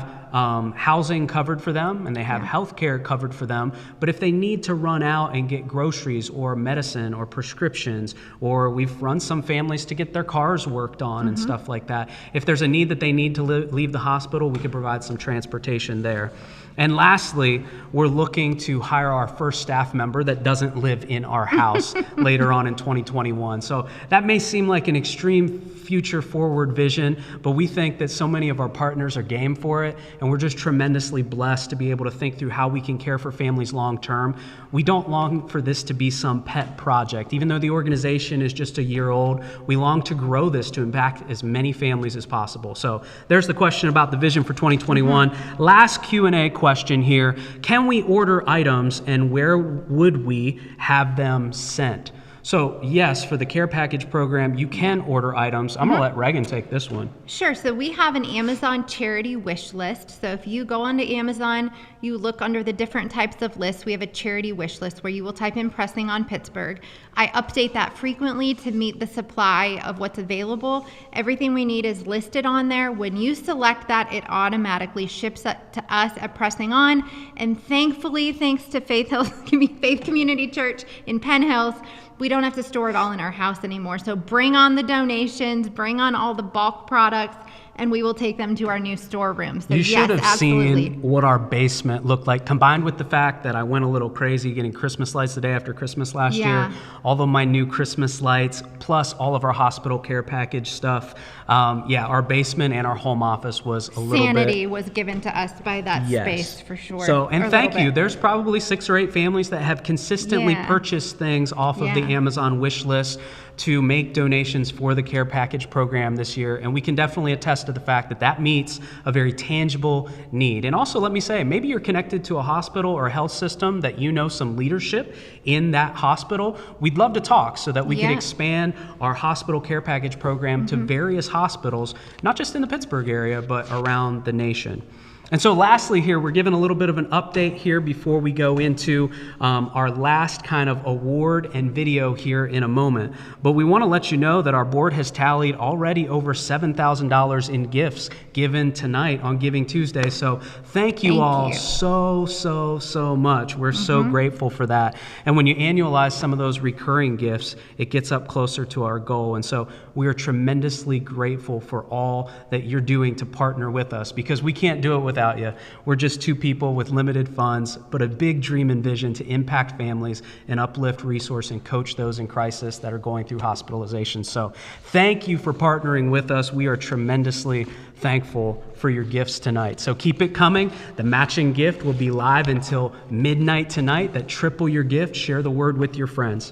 housing covered for them and they have health care covered for them. But if they need to run out and get groceries or medicine or prescriptions, or we've run some families to get their cars worked on and stuff like that, if there's a need that they need to leave the hospital, we can provide some transportation there. And lastly, we're looking to hire our first staff member that doesn't live in our house later on in 2021. So that may seem like an extreme future forward vision, but we think that so many of our partners are game for it, and we're just tremendously blessed to be able to think through how we can care for families long term. We don't long for this to be some pet project. Even though the organization is just a year old, we long to grow this to impact as many families as possible. So there's the question about the vision for 2021. Last Q&A question here. Can we order items and where would we have them sent? So yes, for the care package program, you can order items. I'm gonna let Regan take this one. Sure, so we have an Amazon charity wish list. So if you go onto Amazon, you look under the different types of lists, we have a charity wish list where you will type in Pressing On Pittsburgh. I update that frequently to meet the supply of what's available. Everything we need is listed on there. When you select that, it automatically ships it to us at Pressing On. And thankfully, thanks to Faith Community Church in Penn Hills, we don't have to store it all in our house anymore. So bring on the donations, bring on all the bulk products, and we will take them to our new storeroom. So you should have absolutely seen what our basement looked like, combined with the fact that I went a little crazy getting Christmas lights the day after Christmas last year. All of my new Christmas lights, plus all of our hospital care package stuff. Our basement and our home office was a little Sanity was given to us by that space for sure. So, and thank you. There's probably 6 or 8 families that have consistently purchased things off of the Amazon wish list to make donations for the care package program this year. And we can definitely attest to the fact that that meets a very tangible need. And also, let me say, maybe you're connected to a hospital or a health system that you know some leadership in that hospital. We'd love to talk so that we can expand our hospital care package program to various hospitals, not just in the Pittsburgh area, but around the nation. And so lastly here, we're giving a little bit of an update here before we go into our last kind of award and video here in a moment. But we want to let you know that our board has tallied already over $7,000 in gifts given tonight on Giving Tuesday. So thank you all so much. We're so grateful for that. And when you annualize some of those recurring gifts, it gets up closer to our goal. And so we are tremendously grateful for all that you're doing to partner with us, because we can't do it without you. We're just 2 people with limited funds, but a big dream and vision to impact families and uplift, resource, and coach those in crisis that are going through hospitalization. So thank you for partnering with us. We are tremendously thankful for your gifts tonight. So keep it coming. The matching gift will be live until midnight tonight. That triple your gift. Share the word with your friends.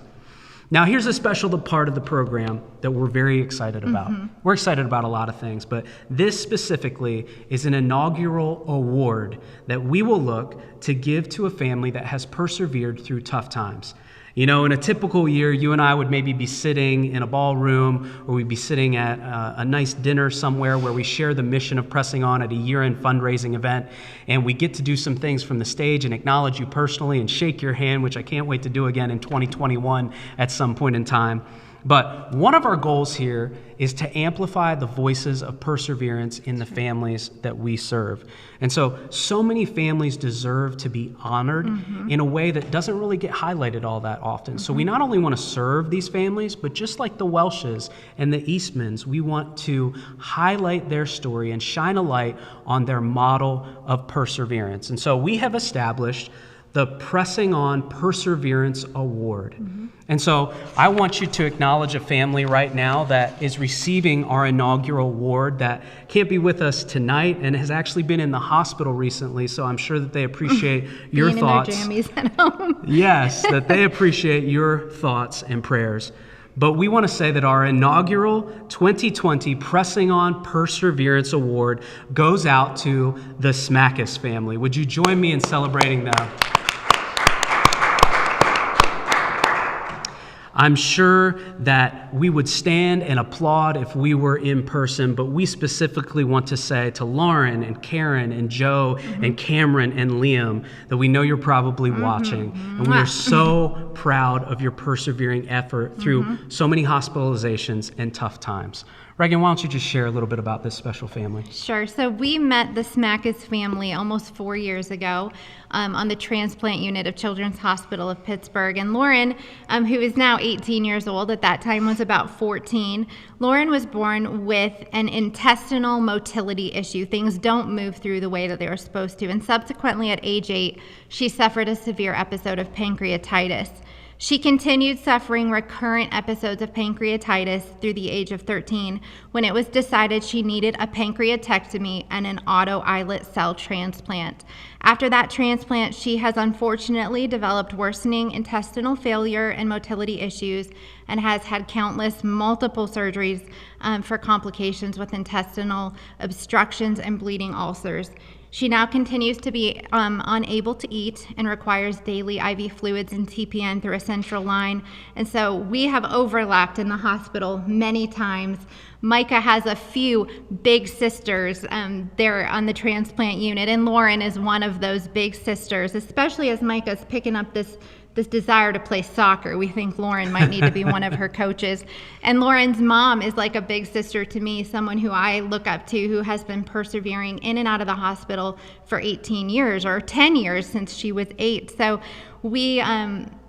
Now, here's a special part of the program that we're very excited about. We're excited about a lot of things, but this specifically is an inaugural award that we will look to give to a family that has persevered through tough times. You know, in a typical year, you and I would maybe be sitting in a ballroom, or we'd be sitting at a nice dinner somewhere where we share the mission of Pressing On at a year-end fundraising event, and we get to do some things from the stage and acknowledge you personally and shake your hand, which I can't wait to do again in 2021 at some point in time. But one of our goals here is to amplify the voices of perseverance in the families that we serve. And so many families deserve to be honored in a way that doesn't really get highlighted all that often. So we not only want to serve these families, but just like the Welshes and the Eastmans, we want to highlight their story and shine a light on their model of perseverance. And so we have established the Pressing On Perseverance Award. And so I want you to acknowledge a family right now that is receiving our inaugural award that can't be with us tonight and has actually been in the hospital recently, so I'm sure that they appreciate your thoughts. In their jammies at home. Yes, that they appreciate your thoughts and prayers. But we want to say that our inaugural 2020 Pressing On Perseverance Award goes out to the Smakosz family. Would you join me in celebrating them? I'm sure that we would stand and applaud if we were in person, but we specifically want to say to Lauren and Karen and Joe and Cameron and Liam that we know you're probably watching, and we are so proud of your persevering effort through so many hospitalizations and tough times. Regan, why don't you just share a little bit about this special family? Sure. So we met the Smakosz family almost 4 years ago on the transplant unit of Children's Hospital of Pittsburgh. And Lauren, who is now 18 years old, at that time was about 14. Lauren was born with an intestinal motility issue. Things don't move through the way that they were supposed to. And subsequently at age 8, she suffered a severe episode of pancreatitis. She continued suffering recurrent episodes of pancreatitis through the age of 13 when it was decided she needed a pancreatectomy and an auto islet cell transplant. After that transplant, she has unfortunately developed worsening intestinal failure and motility issues and has had multiple surgeries for complications with intestinal obstructions and bleeding ulcers. She now continues to be unable to eat and requires daily IV fluids and TPN through a central line. And so we have overlapped in the hospital many times. Micah has a few big sisters there on the transplant unit, and Lauren is one of those big sisters, especially as Micah's picking up this desire to play soccer. We think Lauren might need to be one of her coaches. And Lauren's mom is like a big sister to me, someone who I look up to, who has been persevering in and out of the hospital for 18 years or 10 years since she was 8. So we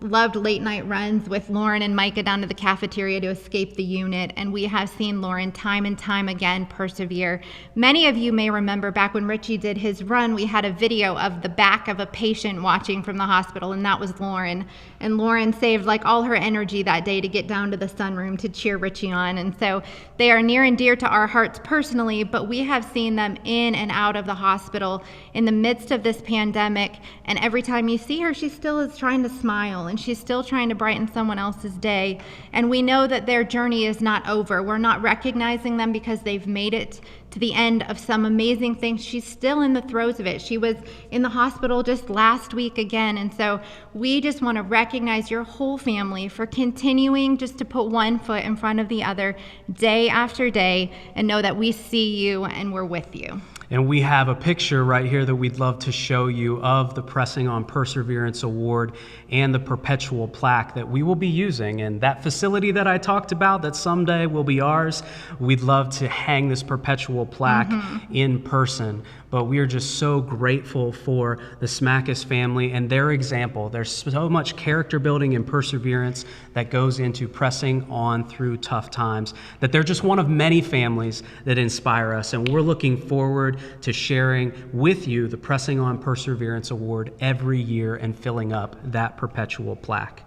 loved late night runs with Lauren and Micah down to the cafeteria to escape the unit, and we have seen Lauren time and time again persevere. Many of you may remember back when Richie did his run, we had a video of the back of a patient watching from the hospital, and that was Lauren. And Lauren saved like all her energy that day to get down to the sunroom to cheer Richie on. And so they are near and dear to our hearts personally, but we have seen them in and out of the hospital in the midst of this pandemic, and every time you see her, she still is trying to smile, and she's still trying to brighten someone else's day. And we know that their journey is not over. We're not recognizing them because they've made it to the end of some amazing things. She's still in the throes of it. She was in the hospital just last week again. And so we just want to recognize your whole family for continuing just to put one foot in front of the other day after day, and know that we see you and we're with you. And we have a picture right here that we'd love to show you of the Pressing On Perseverance Award and the perpetual plaque that we will be using. And that facility that I talked about that someday will be ours, we'd love to hang this perpetual plaque in person. But we are just so grateful for the Smakosz family and their example. There's so much character building and perseverance that goes into pressing on through tough times, that they're just one of many families that inspire us. And we're looking forward to sharing with you the Pressing On Perseverance Award every year and filling up that perpetual plaque.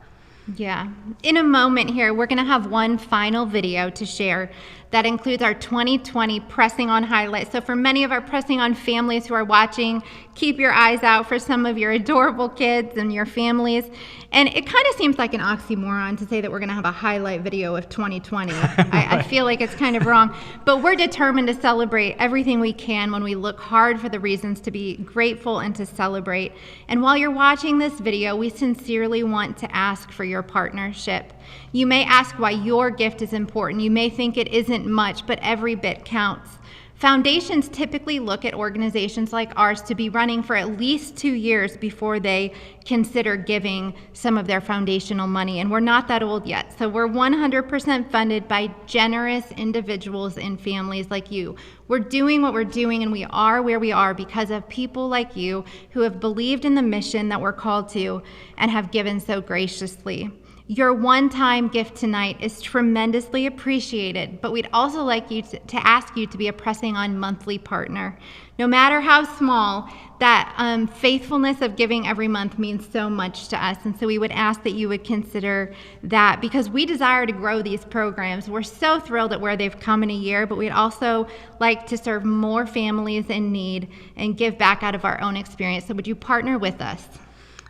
Yeah. In a moment here, we're going to have one final video to share that includes our 2020 Pressing On highlights. So for many of our Pressing On families who are watching, keep your eyes out for some of your adorable kids and your families. And it kind of seems like an oxymoron to say that we're going to have a highlight video of 2020. I feel like it's kind of wrong. But we're determined to celebrate everything we can when we look hard for the reasons to be grateful and to celebrate. And while you're watching this video, we sincerely want to ask for your partnership. You may ask why your gift is important. You may think it isn't much, but every bit counts. Foundations typically look at organizations like ours to be running for at least 2 years before they consider giving some of their foundational money, and we're not that old yet. So we're 100% funded by generous individuals and families like you. We're doing what we're doing, and we are where we are because of people like you who have believed in the mission that we're called to and have given so graciously. Your one-time gift tonight is tremendously appreciated, but we'd also like you to ask you to be a Pressing Pressing On monthly partner. No matter how small, that faithfulness of giving every month means so much to us. And so we would ask that you would consider that, because we desire to grow these programs. We're so thrilled at where they've come in a year, but we'd also like to serve more families in need and give back out of our own experience. So would you partner with us?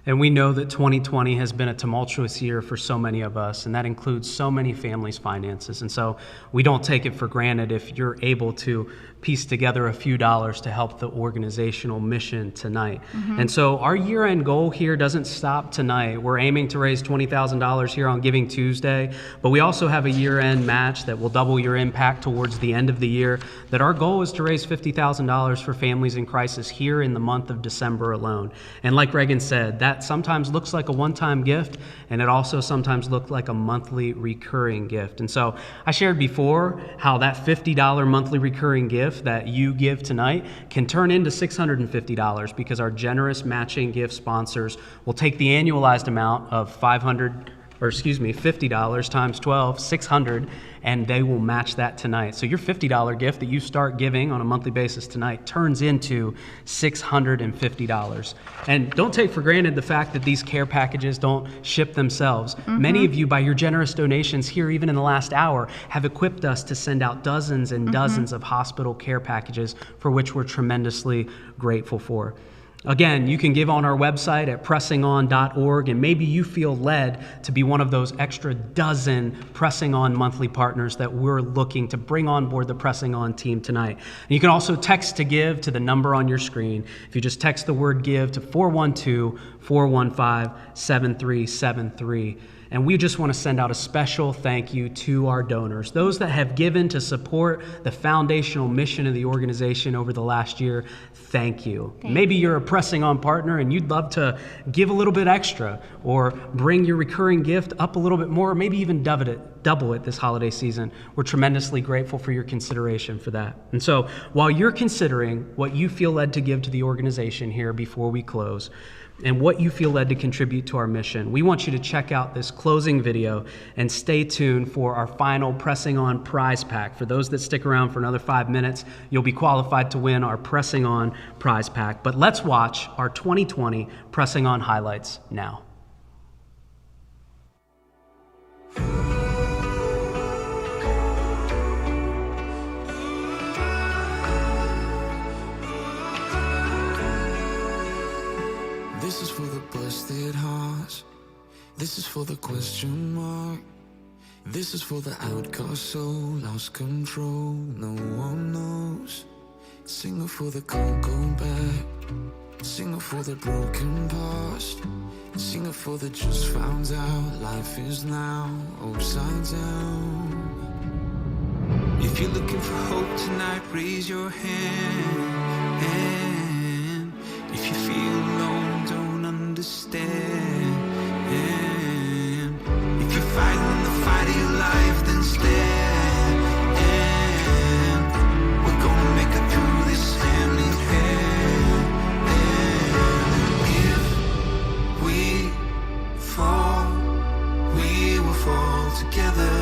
And we know that 2020 has been a tumultuous year for so many of us, and that includes so many families' finances. And so we don't take it for granted if you're able to piece together a few dollars to help the organizational mission tonight. And so our year-end goal here doesn't stop tonight. We're aiming to raise $20,000 here on Giving Tuesday, but we also have a year-end match that will double your impact towards the end of the year, that our goal is to raise $50,000 for families in crisis here in the month of December alone. And like Regan said, that sometimes looks like a one-time gift, and it also sometimes looks like a monthly recurring gift. And so I shared before how that $50 monthly recurring gift that you give tonight can turn into $650, because our generous matching gift sponsors will take the annualized amount of $50 times 12, $600, and they will match that tonight. So your $50 gift that you start giving on a monthly basis tonight turns into $650. And don't take for granted the fact that these care packages don't ship themselves. Many of you, by your generous donations here, even in the last hour, have equipped us to send out dozens and dozens of hospital care packages, for which we're tremendously grateful for. Again, you can give on our website at pressingon.org, and maybe you feel led to be one of those extra dozen Pressing On monthly partners that we're looking to bring on board the Pressing On team tonight. And you can also text to give to the number on your screen. If you just text the word give to 412-415-7373. And we just want to send out a special thank you to our donors, those that have given to support the foundational mission of the organization over the last year. Thank you. Maybe you're a Pressing On partner and you'd love to give a little bit extra, or bring your recurring gift up a little bit more, or maybe even double it this holiday season. We're tremendously grateful for your consideration for that. And so while you're considering what you feel led to give to the organization here before we close, and what you feel led to contribute to our mission, we want you to check out this closing video and stay tuned for our final Pressing On prize pack. For those that stick around for another 5 minutes, you'll be qualified to win our Pressing On prize pack. But let's watch our 2020 Pressing On highlights now. This is for the busted hearts. This is for the question mark. This is for the outcast soul, lost control, no one knows. Sing it for the can't go back. Sing it for the broken past. Sing it for the just found out life is now upside down. If you're looking for hope tonight, raise your hand. If you feel alone, don't understand. If you're fighting the fight of your life, then stand. We're gonna make it through this hand in hand. If we fall, we will fall together.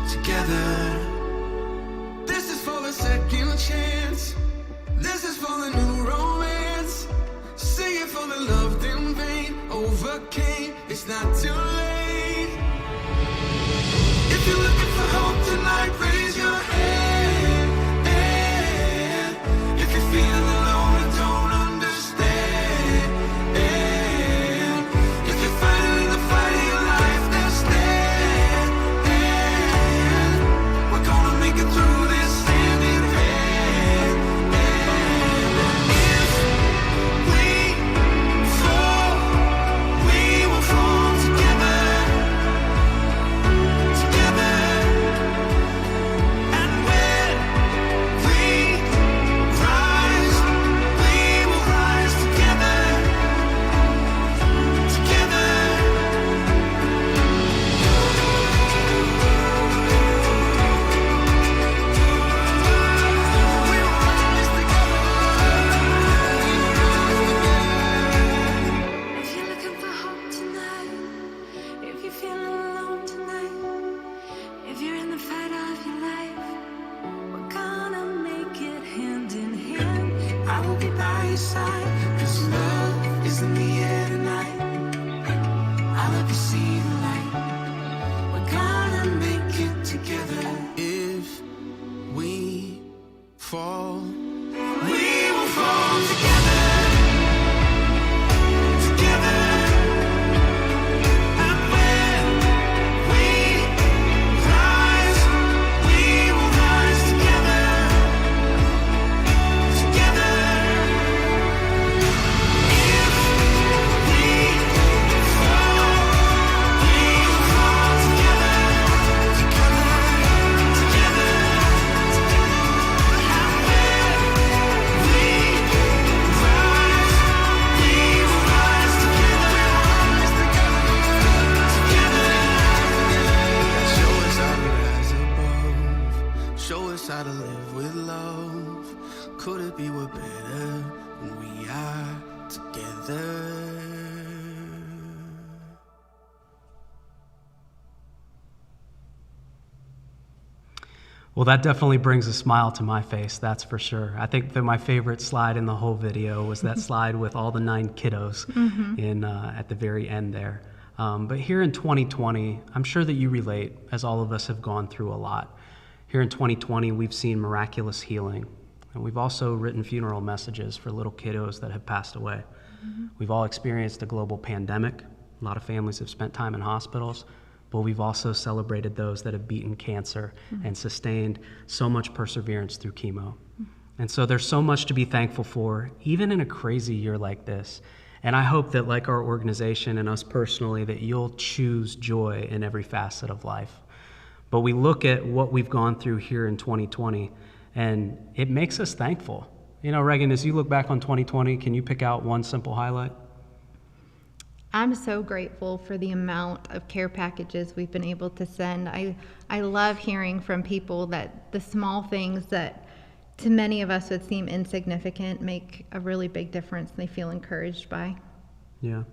Together. This is for the second chance. This is for the new romance. Sing it for the loved in vain. Overcame, it's not too late. If you're looking for hope tonight, raise your hand. If you're feeling alone and don't understand, if you're fighting in the fight of your life, then stand. We're gonna make it through this hand in hand. If we fall, we will fall together. Together. be by your side. 'Cause love is in the air tonight. I'll help you see the light. We're gonna make it together. If we fall, we will fall together. Together. And when we rise, we will rise together. Together. If we fall, we will fall together. Together. Together. And when we rise, we will rise together. Together. Show us how to rise above. Show us how to live with love. Could it be we're better when we are together? Well, that definitely brings a smile to my face, that's for sure. I think that my favorite slide in the whole video was that slide with all the 9 kiddos at the very end there. But here in 2020, I'm sure that you relate, as all of us have gone through a lot. Here in 2020, we've seen miraculous healing, and we've also written funeral messages for little kiddos that have passed away. We've all experienced a global pandemic. A lot of families have spent time in hospitals, but we've also celebrated those that have beaten cancer and sustained so much perseverance through chemo. And so there's so much to be thankful for, even in a crazy year like this. And I hope that, like our organization and us personally, that you'll choose joy in every facet of life. But we look at what we've gone through here in 2020, and it makes us thankful. You know, Regan, as you look back on 2020, can you pick out one simple highlight? I'm so grateful for the amount of care packages we've been able to send. I love hearing from people that the small things that to many of us would seem insignificant make a really big difference, and they feel encouraged by. Yeah.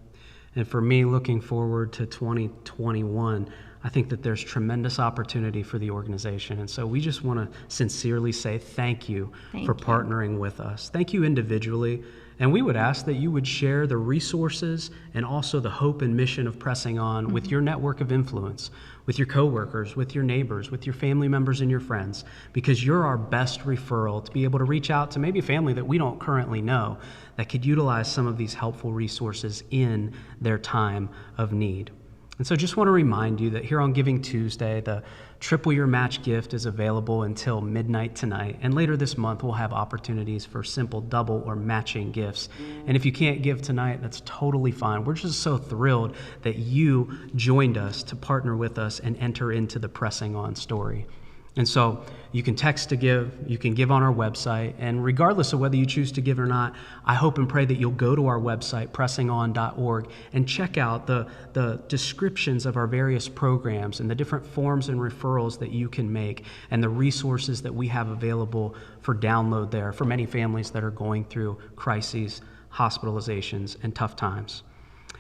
And for me, looking forward to 2021, I think that there's tremendous opportunity for the organization. And so we just want to sincerely say thank you for partnering with us. Thank you individually. And we would ask that you would share the resources and also the hope and mission of Pressing On with your network of influence, with your coworkers, with your neighbors, with your family members and your friends, because you're our best referral to be able to reach out to maybe a family that we don't currently know that could utilize some of these helpful resources in their time of need. And so just want to remind you that here on Giving Tuesday, the Triple Your Match gift is available until midnight tonight. And later this month, we'll have opportunities for simple double or matching gifts. And if you can't give tonight, that's totally fine. We're just so thrilled that you joined us to partner with us and enter into the Pressing On story. And so you can text to give, you can give on our website, and regardless of whether you choose to give or not, I hope and pray that you'll go to our website, pressingon.org, and check out the descriptions of our various programs and the different forms and referrals that you can make and the resources that we have available for download there for many families that are going through crises, hospitalizations, and tough times.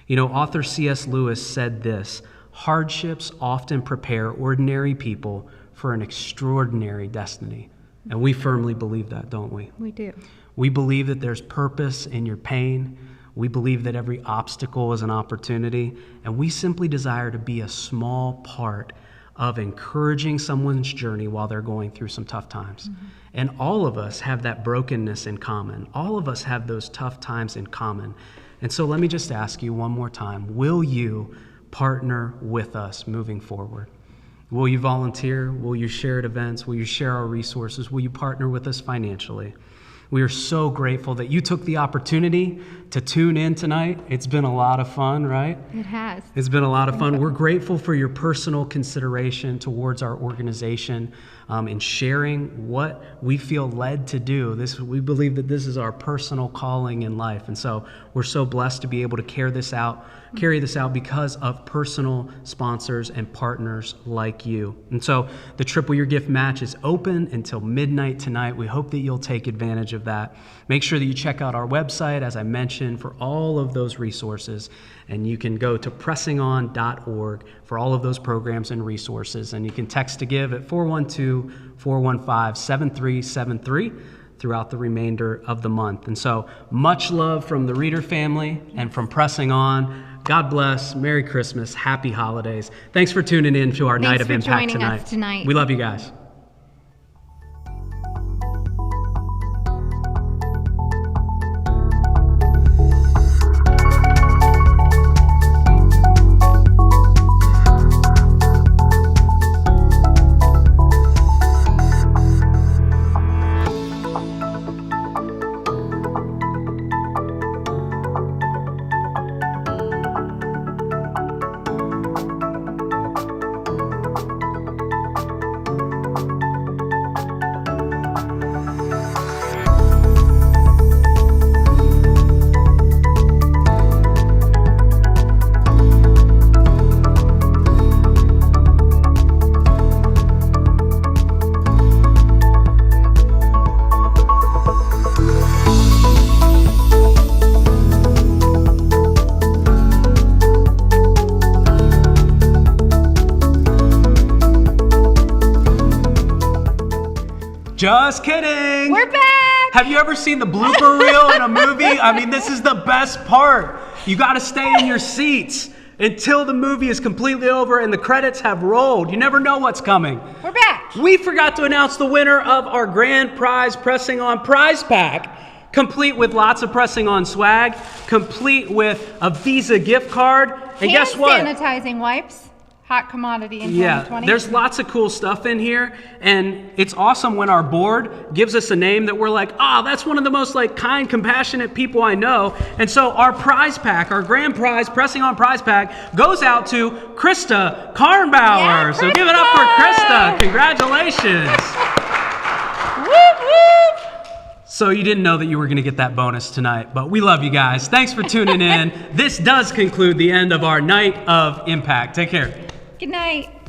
You know, author C.S. Lewis said this: hardships often prepare ordinary people for an extraordinary destiny. And we firmly believe that, don't we? We do. We believe that there's purpose in your pain. We believe that every obstacle is an opportunity. And we simply desire to be a small part of encouraging someone's journey while they're going through some tough times. And all of us have that brokenness in common. All of us have those tough times in common. And so let me just ask you one more time, will you partner with us moving forward? Will you volunteer? Will you share at events? Will you share our resources? Will you partner with us financially? We are so grateful that you took the opportunity to tune in tonight. It's been a lot of fun, right? It has. It's been a lot of fun. We're grateful for your personal consideration towards our organization and sharing what we feel led to do. We believe that this is our personal calling in life. And so we're so blessed to be able to carry this out because of personal sponsors and partners like you. And so the Triple Your Gift match is open until midnight tonight. We hope that you'll take advantage of that. Make sure that you check out our website, as I mentioned, for all of those resources. And you can go to pressingon.org for all of those programs and resources. And you can text to give at 412-415-7373. throughout the remainder of the month. And so much love from the Reeder family and from Pressing On. God bless. Merry Christmas. Happy holidays. Thanks for tuning in to our Night of Impact Thanks for joining us tonight. We love you guys. Just kidding. We're back. Have you ever seen the blooper reel in a movie? I mean, this is the best part. You got to stay in your seats until the movie is completely over and the credits have rolled. You never know what's coming. We're back. We forgot to announce the winner of our grand prize Pressing On prize pack, complete with lots of Pressing On swag, complete with a Visa gift card. And guess what? Sanitizing wipes. Hot commodity in 2020. There's lots of cool stuff in here, and it's awesome when our board gives us a name that we're like, oh, that's one of the most like kind, compassionate people I know. And so our prize pack, our grand prize, Pressing On prize pack, goes out to Krista Karnbauer. Yeah, so give it up for Krista. Congratulations. Whoop, whoop. So you didn't know that you were going to get that bonus tonight, but we love you guys. Thanks for tuning in. This does conclude the end of our Night of Impact. Take care. Good night.